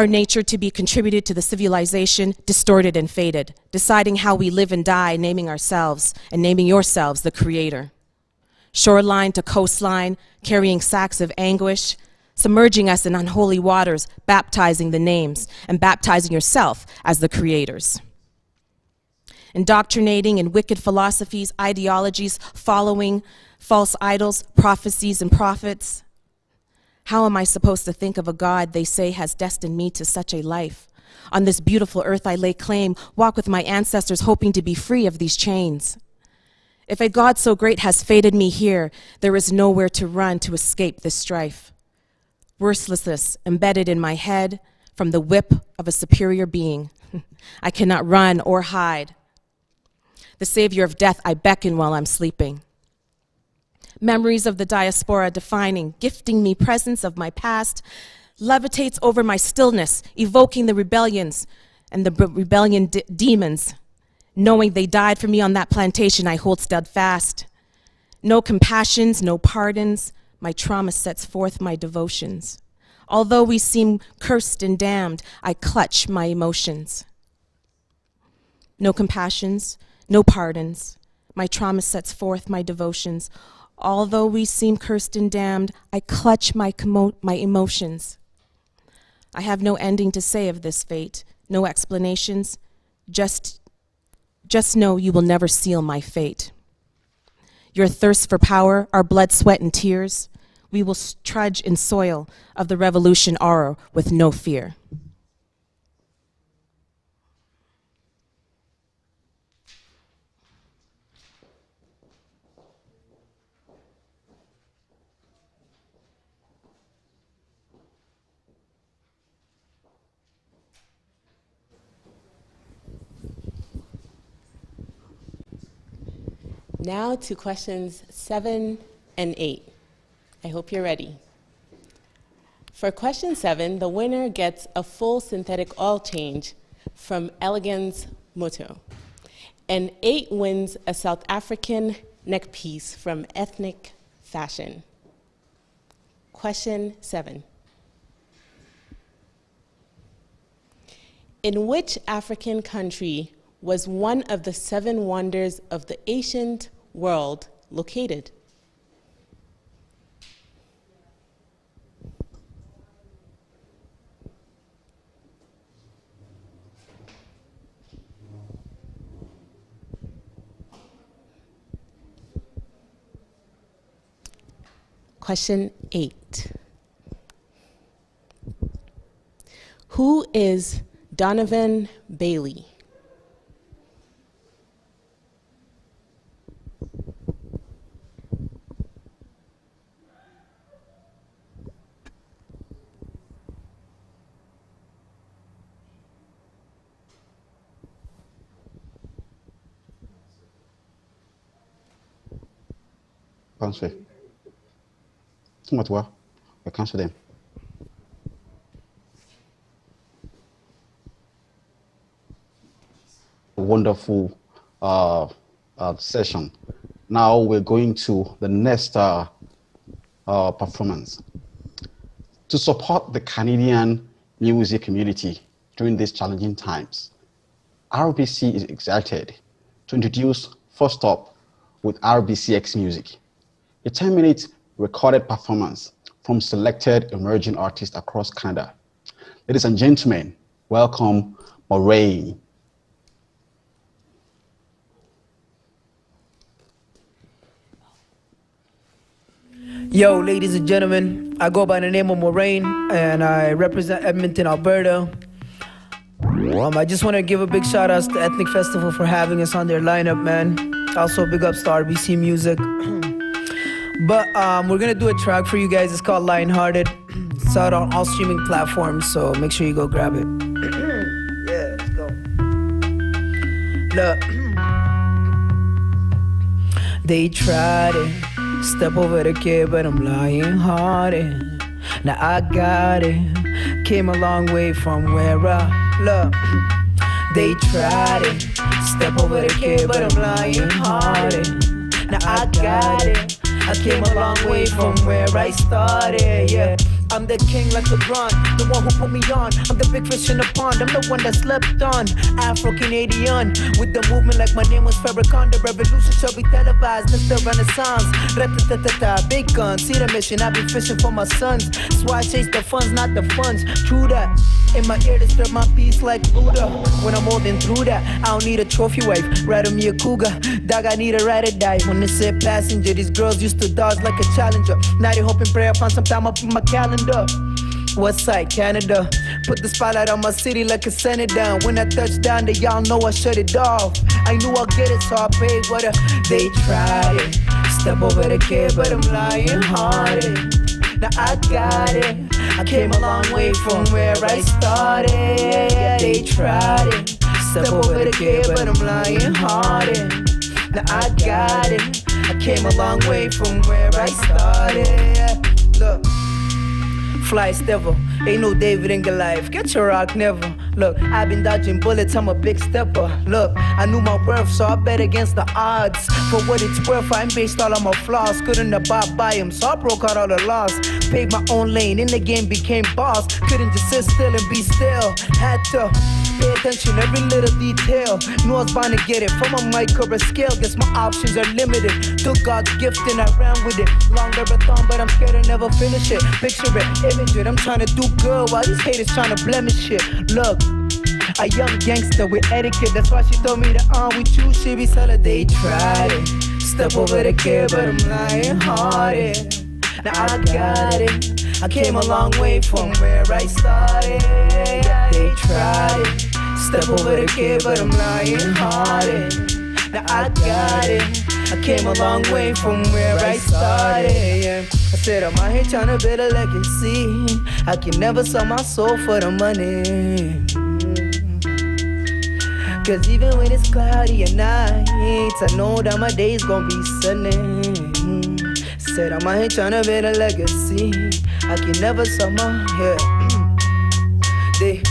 nature to be contributed to the civilization, distorted and faded, deciding how we live and die, naming ourselves and naming yourselves the creator. Shoreline to coastline, carrying sacks of anguish, submerging us in unholy waters, baptizing the names, and baptizing yourself as the creators. Indoctrinating in wicked philosophies, ideologies, following false idols, prophecies, and prophets. How am I supposed to think of a God they say has destined me to such a life? On this beautiful earth I lay claim, walk with my ancestors, hoping to be free of these chains. If a God so great has fated me here, there is nowhere to run to escape this strife. Worthlessness embedded in my head from the whip of a superior being. I cannot run or hide. The savior of death I beckon while I'm sleeping. Memories of the diaspora defining, gifting me presence of my past, levitates over my stillness, evoking the rebellions and the rebellion demons. Knowing they died for me on that plantation, I hold steadfast. No compassions, no pardons, my trauma sets forth my devotions. Although we seem cursed and damned, I clutch my emotions. No compassions, no pardons, my trauma sets forth my devotions. Although we seem cursed and damned, I clutch my emotions. I have no ending to say of this fate, no explanations, just know you will never seal my fate. Your thirst for power, our blood, sweat, and tears, we will trudge in soil of the revolution aura with no fear. Now to questions 7 and 8. I hope you're ready. For question 7, the winner gets a full synthetic oil change from Elegance Moto. And 8 wins a South African neck piece from Ethnik Fashion. Question 7. In which African country was one of the 7 wonders of the ancient world located? Question 8. Who is Donovan Bailey? Answer. What? I cancel them. Wonderful session. Now we're going to the next performance. To support the Canadian music community during these challenging times, RBC is excited to introduce First Up with RBCX Music, a 10-minute recorded performance from selected emerging artists across Canada. Ladies and gentlemen, welcome Moraine. Yo, ladies and gentlemen, I go by the name of Moraine and I represent Edmonton, Alberta. I just want to give a big shout out to Ethnik Festival for having us on their lineup, man. Also, big ups to RBC Music. But we're gonna do a track for you guys. It's called Lionhearted. It's out on all streaming platforms, so make sure you go grab it. Yeah, let's go. Look, they tried it, step over the kid, but I'm lying hearted. Now I got it, came a long way from where I look. They tried it, step over the kid, but I'm lying hearted. Now I got it, I came a long way from where I started, yeah. I'm the king like LeBron, the one who put me on. I'm the big fish in the pond, I'm the one that slept on. Afro-Canadian, with the movement like my name was Farrakhan. The revolution shall be televised, it's the renaissance. Rat-ta-ta-ta-ta, big gun, see the mission, I be fishing for my sons. That's why I chase the funds, not the funds, true that. In my ear, disturb my peace like Buddha. When I'm holding through that, I don't need a trophy wife, rather me a cougar. Dog, I need a ride or die. When they said passenger, these girls used to dodge like a challenger. Now they hoping pray I find some time up in my calendar. West side, Canada. Put the spotlight on my city like a senator. When I touch down, they y'all know I shut it off. I knew I'll get it, so I paid what they tried it. Step over the kid, but I'm lying hearted. Now I got it, I came a long way from where I started. They tried it, step over the kid, but I'm lying hearted. Now I got it, I came a long way from where I started. Look, fly stepper, ain't no David and Goliath, get your rock never. Look, I've been dodging bullets, I'm a big stepper. Look, I knew my worth, so I bet against the odds. For what it's worth, I ain't based all on my flaws. Couldn't abide by him, so I broke out all the laws. Paved my own lane, in the game became boss. Couldn't just sit still and be still. Had to pay attention, every little detail. Knew I was bound to get it, from a mic or a scale. Guess my options are limited. Took God's gift and I ran with it. Long marathon, but I'm scared to never finish it. Picture it, image it, I'm trying to do good while these haters trying to blemish it. Look, a young gangster with etiquette, that's why she told me that with you she be solid. They tried it, step over the kid, but I'm lying hearted. Now I got it, I came a long way from where I started. They tried it, step over the kid, but I'm lying hearted. Now I got it, I came a long way from where I started. I said I'm out here trying to build a legacy. I can never sell my soul for the money. Cause even when it's cloudy at night, I know that my day's gonna be sunny. Said I'm out here trying to build a legacy. I can never sell my, they,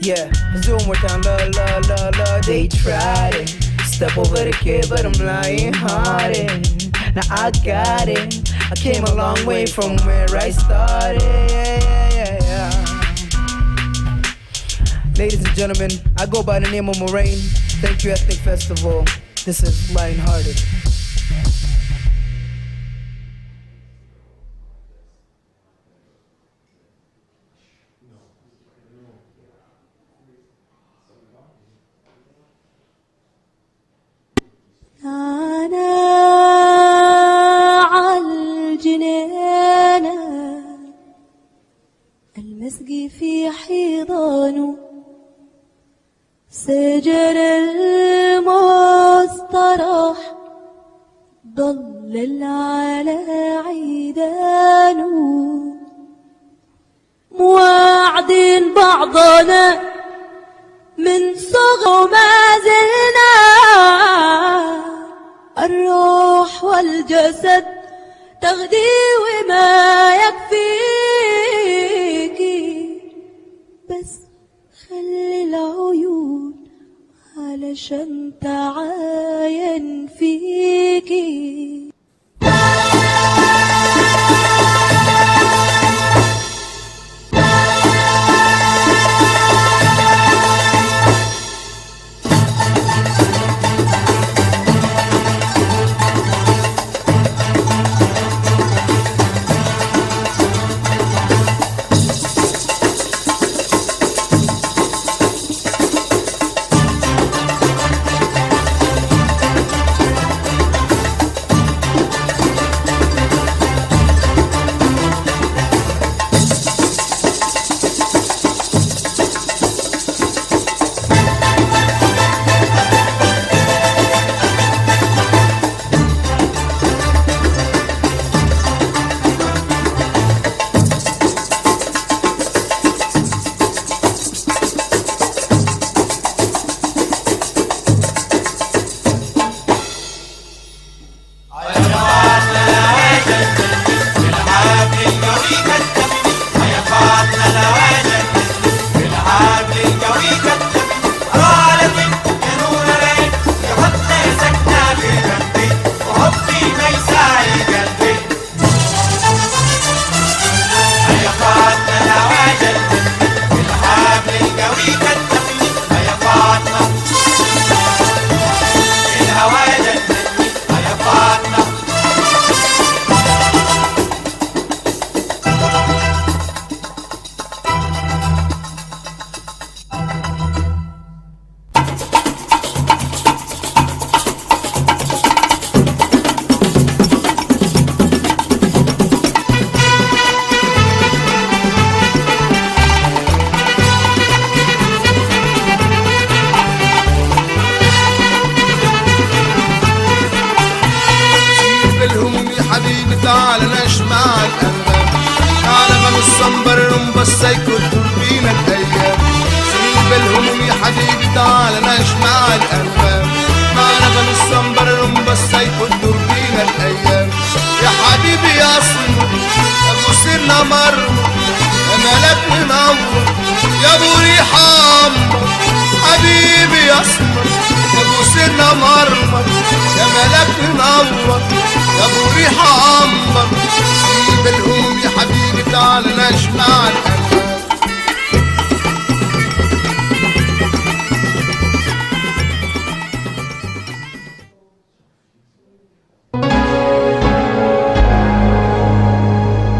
yeah. Let's do it one more time, la. They tried it, step over the kid, but I'm lying hearted. Now I got it, I came a long way from where I started. Ladies and gentlemen, I go by the name of Moraine. Thank you, Ethnik Festival. This is Lionhearted. رزقي في حيضانه سجن المستراح ضلل على عيدانه مواعدين بعضنا من صغر ما زلنا الروح والجسد تغدي وما يكفيكي بس خلي العيون علشان تعاين فيكي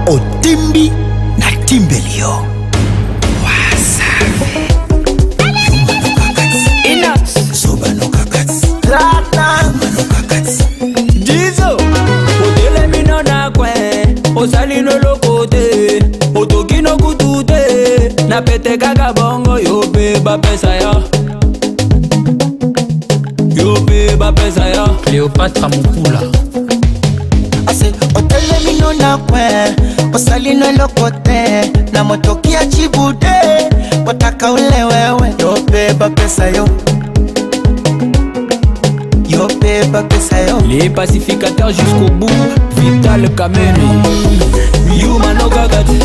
Otimbi na timbelio wasafi Inax Soba no kakats Lata no kakats Dizo Odele mino na kwe Osali no lokote Otoki no kutute Na pete kaka bongo Yope ba pesa ya Yope ba pesa ya Cleopatra Mukula Ase otele mino na kwe Osali no lokote Na motokia chibude Wataka ule wewe Yope ba pesa yo Yope ba pesa yo Les pacificateurs jusqu'au bout Vital Kameni Yuma no gagati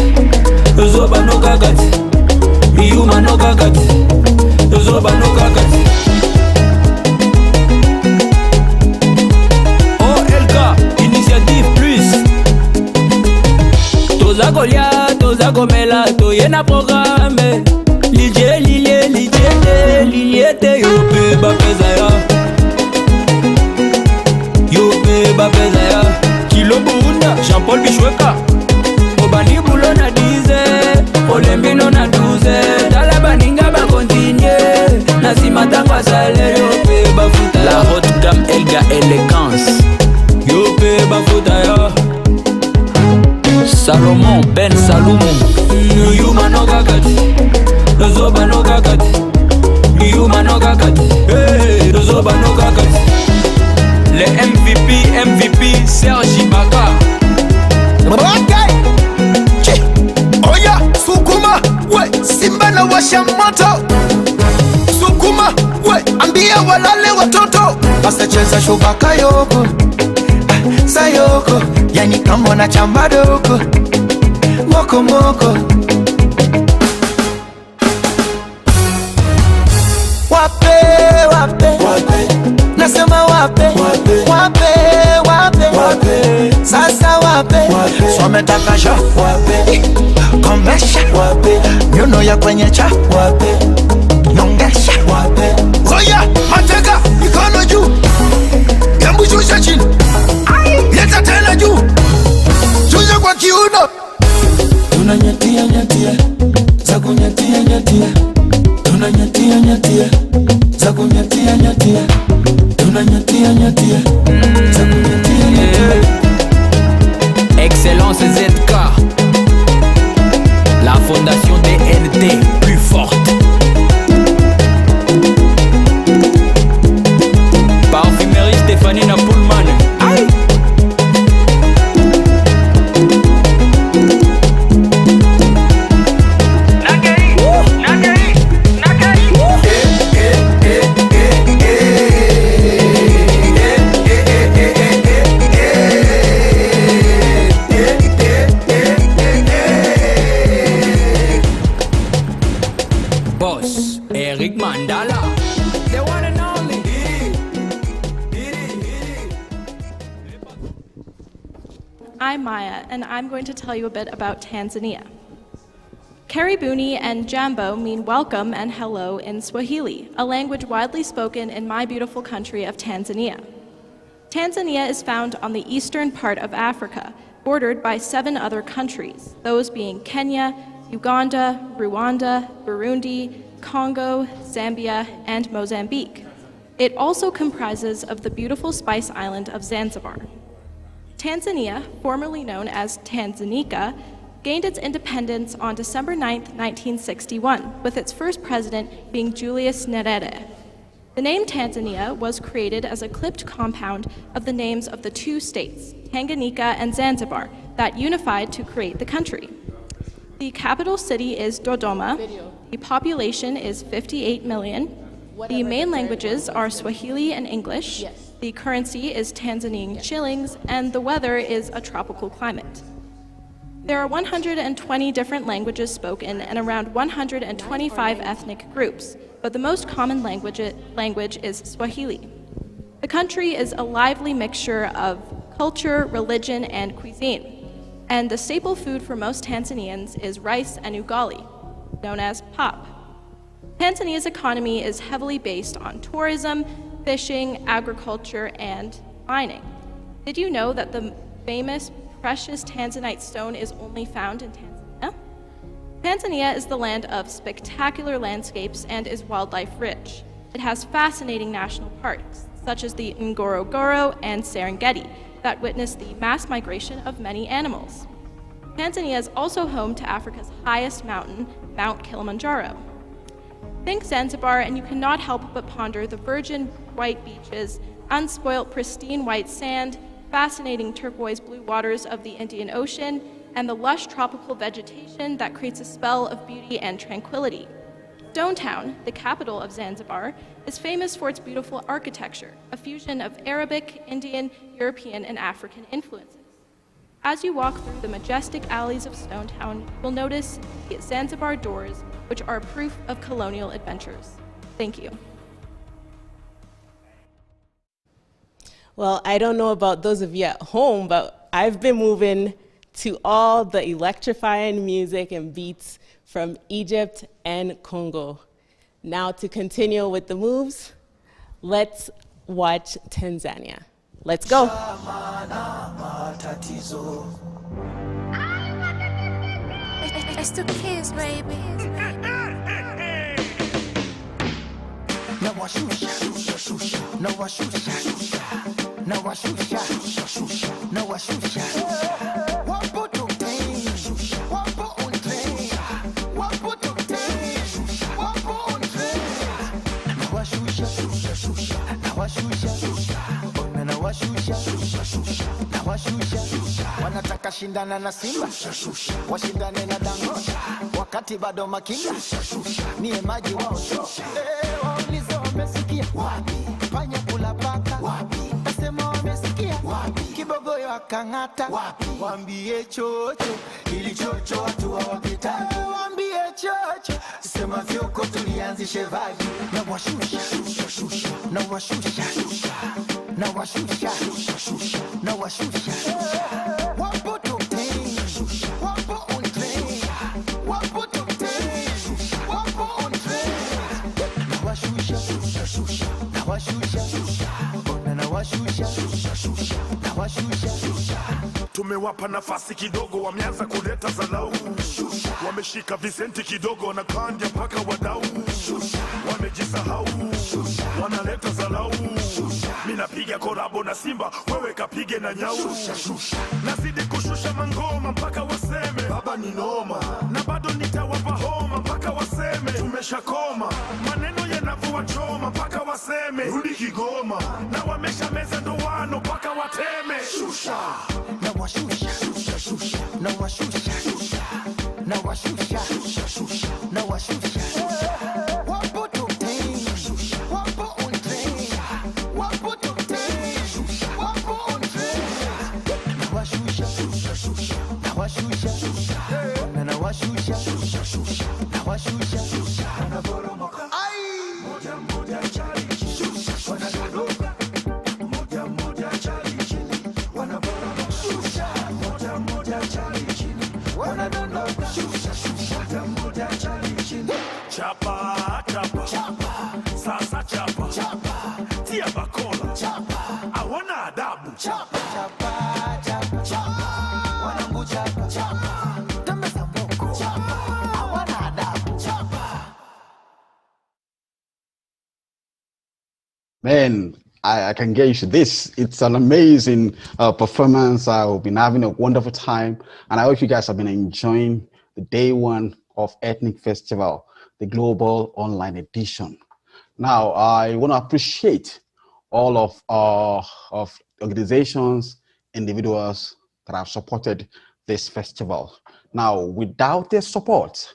Zoba no gagati Yuma no gagati Zoba no gagati OLK Initiative Plus Toza Golia, Toza Gomela Toyena programme Lilie, lilie, lilie, lilie te Yope ba pesa ya Yope ba pesa ya Kilo Burunda, Jean-Paul Bichweka Obani Bulo na 10 Olembino na 12 Dala baninga ba continue Nasima tangwa sale Yope ba futa La haute gamme Elga Elegance Yope ba futa ya Salomon Ben Salomon Yuma no gagati, Dozoba no gagati, Yuma no gagati, hey, Dozoba no gagati. Le MVP, Serge Ibaka. Okay. Oya, Sukuma, we, Simba na washa moto. Sukuma, we, ambia walale watoto. Basta cheza shubaka yoko, sayoko, yani kama na chamba doko. Moko moko. Wape, wape, wape. Nasema wape, wape, wape, wape, wape. Sasa wape, wape. Swametaka sha, wape. Komesha, wape. Nyuno ya kwenye cha, wape. Nyongesha, wape. Oya, mateka, mikono juu. Yambu shusha chini. Leta tena juu. Shusha kwa kiuno. Tunanyatia, nyatia. Zaku nyatia, nyatia. Tunanyatia, nyatia. Zaku nyatia, nyatia. Tunanyatia, nyatia. Zaku nyatia, nyatia. Excellence ZK. La fondation DNT, plus forte. Parfumerie Stéphanie Napoulman. Aïe. I'm Maya, and I'm going to tell you a bit about Tanzania. Karibuni and Jambo mean welcome and hello in Swahili, a language widely spoken in my beautiful country of Tanzania. Tanzania is found on the eastern part of Africa, bordered by 7 other countries, those being Kenya, Uganda, Rwanda, Burundi, Congo, Zambia, and Mozambique. It also comprises of the beautiful spice island of Zanzibar. Tanzania, formerly known as Tanganyika, gained its independence on December 9, 1961, with its first president being Julius Nyerere. The name Tanzania was created as a clipped compound of the names of the 2 states, Tanganyika and Zanzibar, that unified to create the country. The capital city is Dodoma. The population is 58 million. The main languages are Swahili and English. The currency is Tanzanian shillings, and the weather is a tropical climate. There are 120 different languages spoken and around 125 ethnic groups, but the most common language is Swahili. The country is a lively mixture of culture, religion, and cuisine, and the staple food for most Tanzanians is rice and ugali, known as pap. Tanzania's economy is heavily based on tourism, fishing, agriculture, and mining. Did you know that the famous precious Tanzanite stone is only found in Tanzania? Tanzania is the land of spectacular landscapes and is wildlife rich. It has fascinating national parks, such as the Ngorongoro and Serengeti, that witness the mass migration of many animals. Tanzania is also home to Africa's highest mountain, Mount Kilimanjaro. Think Zanzibar, and you cannot help but ponder the virgin white beaches, unspoilt pristine white sand, fascinating turquoise blue waters of the Indian Ocean, and the lush tropical vegetation that creates a spell of beauty and tranquility. Stone Town, the capital of Zanzibar, is famous for its beautiful architecture, a fusion of Arabic, Indian, European, and African influences. As you walk through the majestic alleys of Stone Town, you will notice the Zanzibar doors, which are proof of colonial adventures. Thank you. Well, I don't know about those of you at home, but I've been moving to all the electrifying music and beats from Egypt and Congo. Now to continue with the moves, let's watch Tanzania. Let's go. It's the kids, baby. wanashindana na Simba, washindane na Dangote, wakati bado makinga, niye maji wao. Waulize wamesikia wapi, panya kula paka wapi, nasema wamesikia wapi, kibogoyo akang'ata wapi, waambie chocho, ili chocho watu hawapita, waambie chocho, sema vyoko tulianzishe vagi, na washusha, na washusha, na washusha, na washusha, wapo tokeni, wapo on train, wapo tokeni, wapo on train, na washusha, na washusha, na washusha, na washusha. Tumewapa nafasi kidogo, wameanza kuleta zalau, wameshika visenti kidogo na kandia mpaka wadau, wamejisahau, wanaleta zalau. Mina piga korabo na Simba, wewe kapige na Nyau, nazidi kushusha mangoma mpaka waseme baba ni noma, na bado nitawapa homa mpaka waseme tumeshakoma, maneno yanavua choma mpaka waseme rudi Kigoma, na wamesha meza ndoano mpaka wateme shusha, na washusha, na washusha, na washusha, na washusha, wapo tokeni, wapo on train, wapo tokeni, wapo on train, na washusha, na washusha, na washusha, na washusha, wanaboromoka, ai moja moja chali shusha, wanadondoka moja moja chali chini, wanaboromoka shusha, moja moja chali chini, wanadondoka shusha, moja moja chali chini, chapa chapa chapa, sasa chapa chapa, tia bakola chapa, awana adabu chapa chapa chapa chapa, wanangu chapa chapa, tembeza mboko chapa, awana adabu chapa. Man, I can get used to this. It's an amazing performance. I've been having a wonderful time, and I hope you guys have been enjoying the day one of Ethnik Festival, the global online edition. Now, I want to appreciate all of organizations, individuals that have supported this festival. Now, without their support,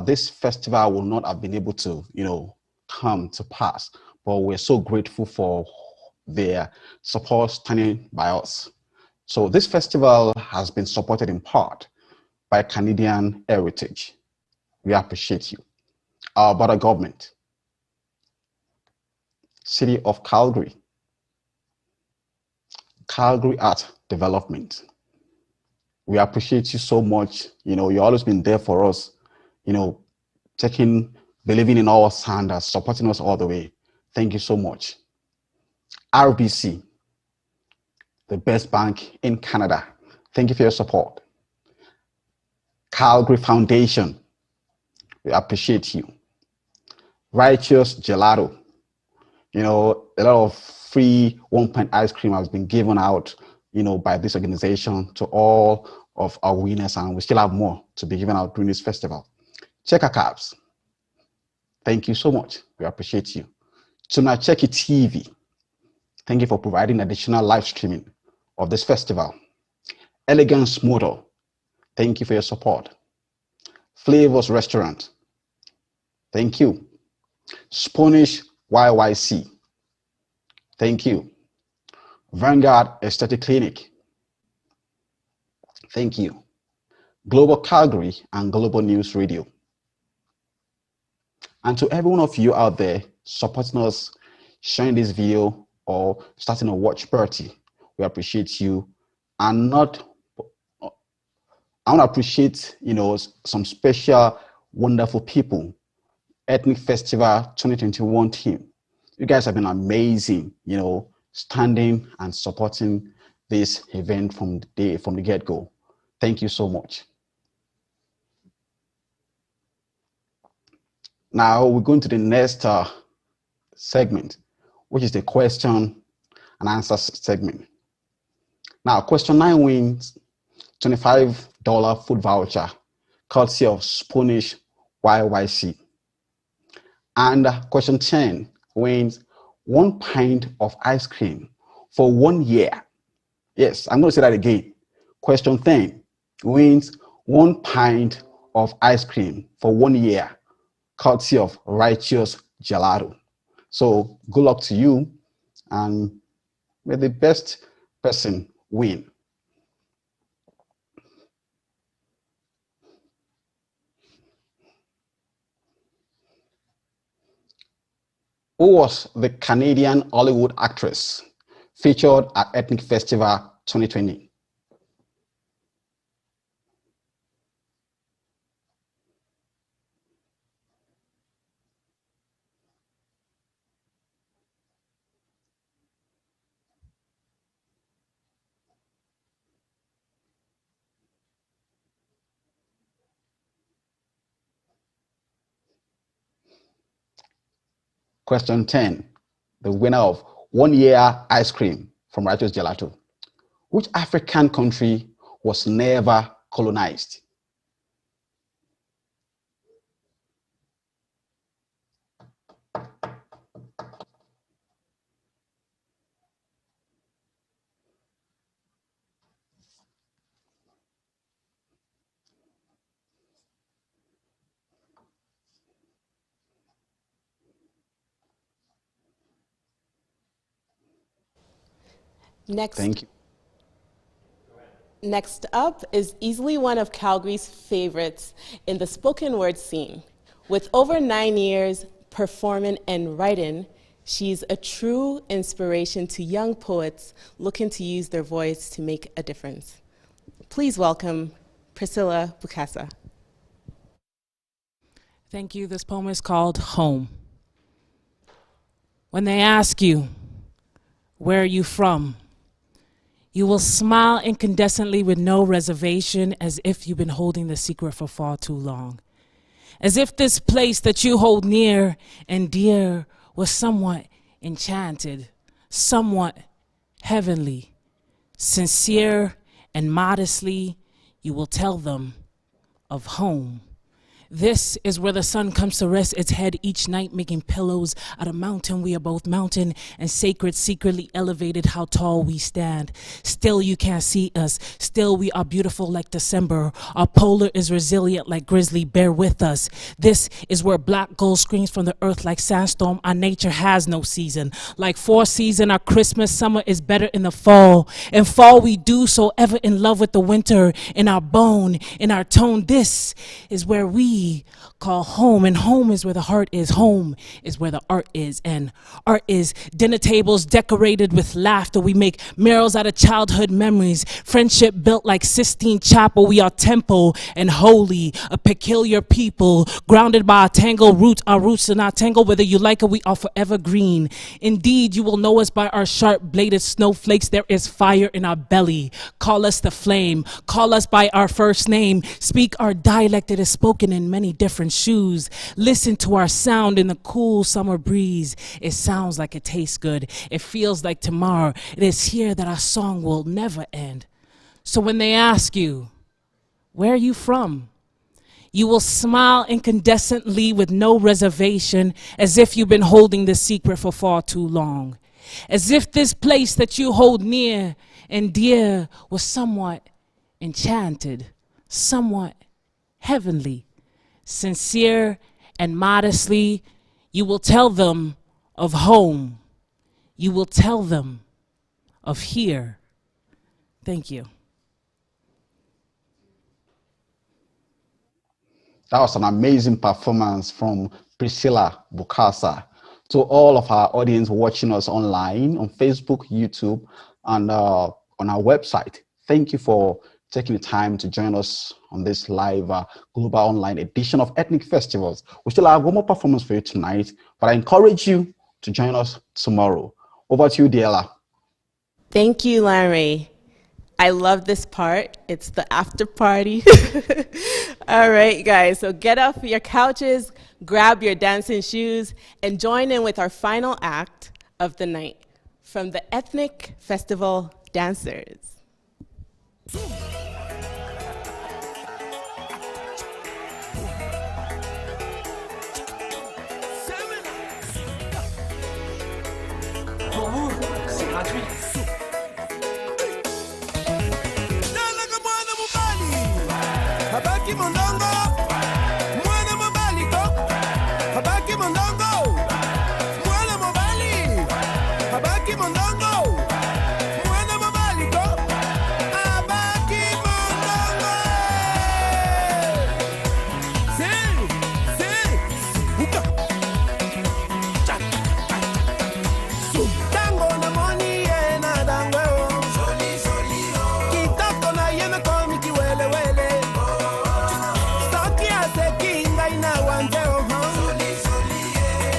this festival will not have been able to, come to pass. But we're so grateful for their support standing by us. So this festival has been supported in part by Canadian Heritage. We appreciate you. Our Alberta government, City of Calgary, Calgary Art Development. We appreciate you so much. You've always been there for us, believing in our standards, supporting us all the way. Thank you so much. RBC, the best bank in Canada. Thank you for your support. Calgary Foundation, we appreciate you. Righteous Gelato, a lot of free one-pint ice cream has been given out, by this organization to all of our winners, and we still have more to be given out during this festival. Checker Cabs, thank you so much. We appreciate you. Tuna Cheki TV, thank you for providing additional live streaming of this festival. Elegance Motor, thank you for your support. Flavors Restaurant, thank you. Spanish YYC, thank you. Vanguard Aesthetic Clinic, thank you. Global Calgary and Global News Radio. And to every one of you out there supporting us, sharing this video, or starting a watch party, we appreciate you. And I want to appreciate, some special, wonderful people. Ethnik Festival 2021 team. You guys have been amazing, standing and supporting this event from the get-go. Thank you so much. Now we're going to the next segment, which is the question and answer segment. Now, question 9 wins $25 food voucher, courtesy of Spanish YYC. And question 10 wins 1 pint of ice cream for 1 year. Yes, I'm going to say that again. Question 10 wins 1 pint of ice cream for 1 year, courtesy of Righteous Gelato. So good luck to you, and may the best person win. Who was the Canadian Hollywood actress featured at Ethnik Festival 2020? Question 10, the winner of 1 year ice cream from Righteous Gelato. Which African country was never colonized? Thank you. Next up is easily one of Calgary's favorites in the spoken word scene. With over 9 years performing and writing, she's a true inspiration to young poets looking to use their voice to make a difference. Please welcome Priscilla Bukasa. Thank you. This poem is called Home. When they ask you, where are you from? You will smile incandescently with no reservation, as if you've been holding the secret for far too long. As if this place that you hold near and dear was somewhat enchanted, somewhat heavenly. Sincere and modestly, you will tell them of home. This is where the sun comes to rest its head each night, making pillows out of mountain. We are both mountain and sacred, secretly elevated how tall we stand. Still you can't see us. Still we are beautiful like December. Our polar is resilient like grizzly. Bear with us. This is where black gold screams from the earth like sandstorm. Our nature has no season. Like 4 seasons, our Christmas, summer is better in the fall. In fall we do so ever in love with the winter. In our bone, in our tone, this is where we call home, and home is where the heart is. Home is where the art is, and art is dinner tables decorated with laughter. We make murals out of childhood memories, friendship built like Sistine Chapel. We are temple and holy, a peculiar people, grounded by our tangled roots. Our roots are not tangled, whether you like it, we are forever green. Indeed, you will know us by our sharp bladed snowflakes. There is fire in our belly. Call us the flame, call us by our first name. Speak our dialect, it is spoken in many different shoes. Listen to our sound in the cool summer breeze. It sounds like it tastes good. It feels like tomorrow. It is here that our song will never end. So when they ask you, where are you from? You will smile incandescently with no reservation, as if you've been holding the secret for far too long. As if this place that you hold near and dear was somewhat enchanted, somewhat heavenly. Sincere and modestly, you will tell them of home. You will tell them of here. Thank you. That was an amazing performance from Priscilla Bukasa. To all of our audience watching us online on Facebook, YouTube, and on our website, thank you for taking the time to join us on this live global online edition of Ethnik Festivals. We still have one more performance for you tonight, but I encourage you to join us tomorrow. Over to you, Diella. Thank you, Lanre. I love this part. It's the after party. All right, guys, so get off your couches, grab your dancing shoes, and join in with our final act of the night from the Ethnik Festival dancers. C'est gratuit.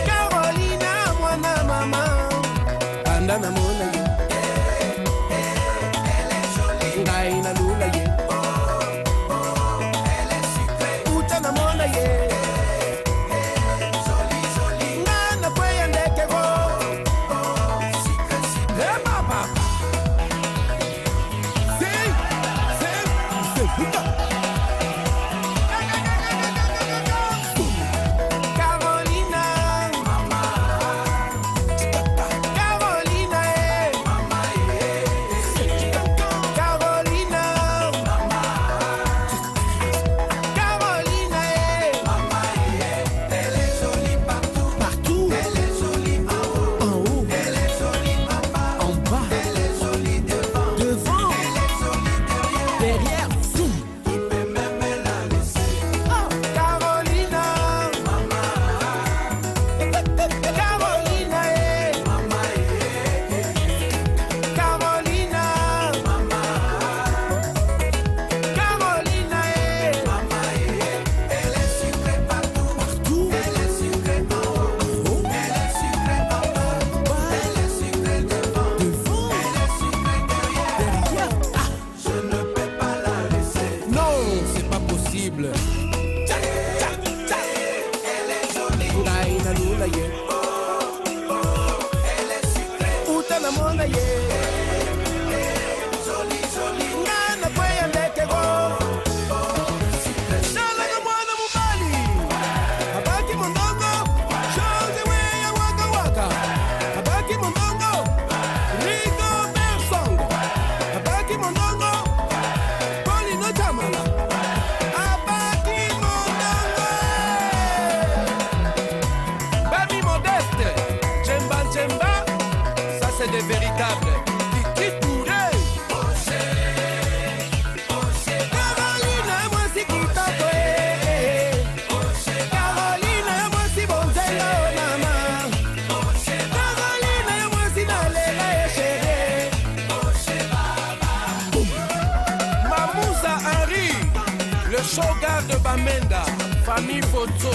Carolina, mwana mama. Anda na mona ye. Elle est jolie. Ngai na lula ye. Elle est sucrée. Uta na mona ye. Jolie, jolie. Nana kwaya ndeke go. Sucré, sucré. Hey, papa. Shogar de Bamenda, famille Photo.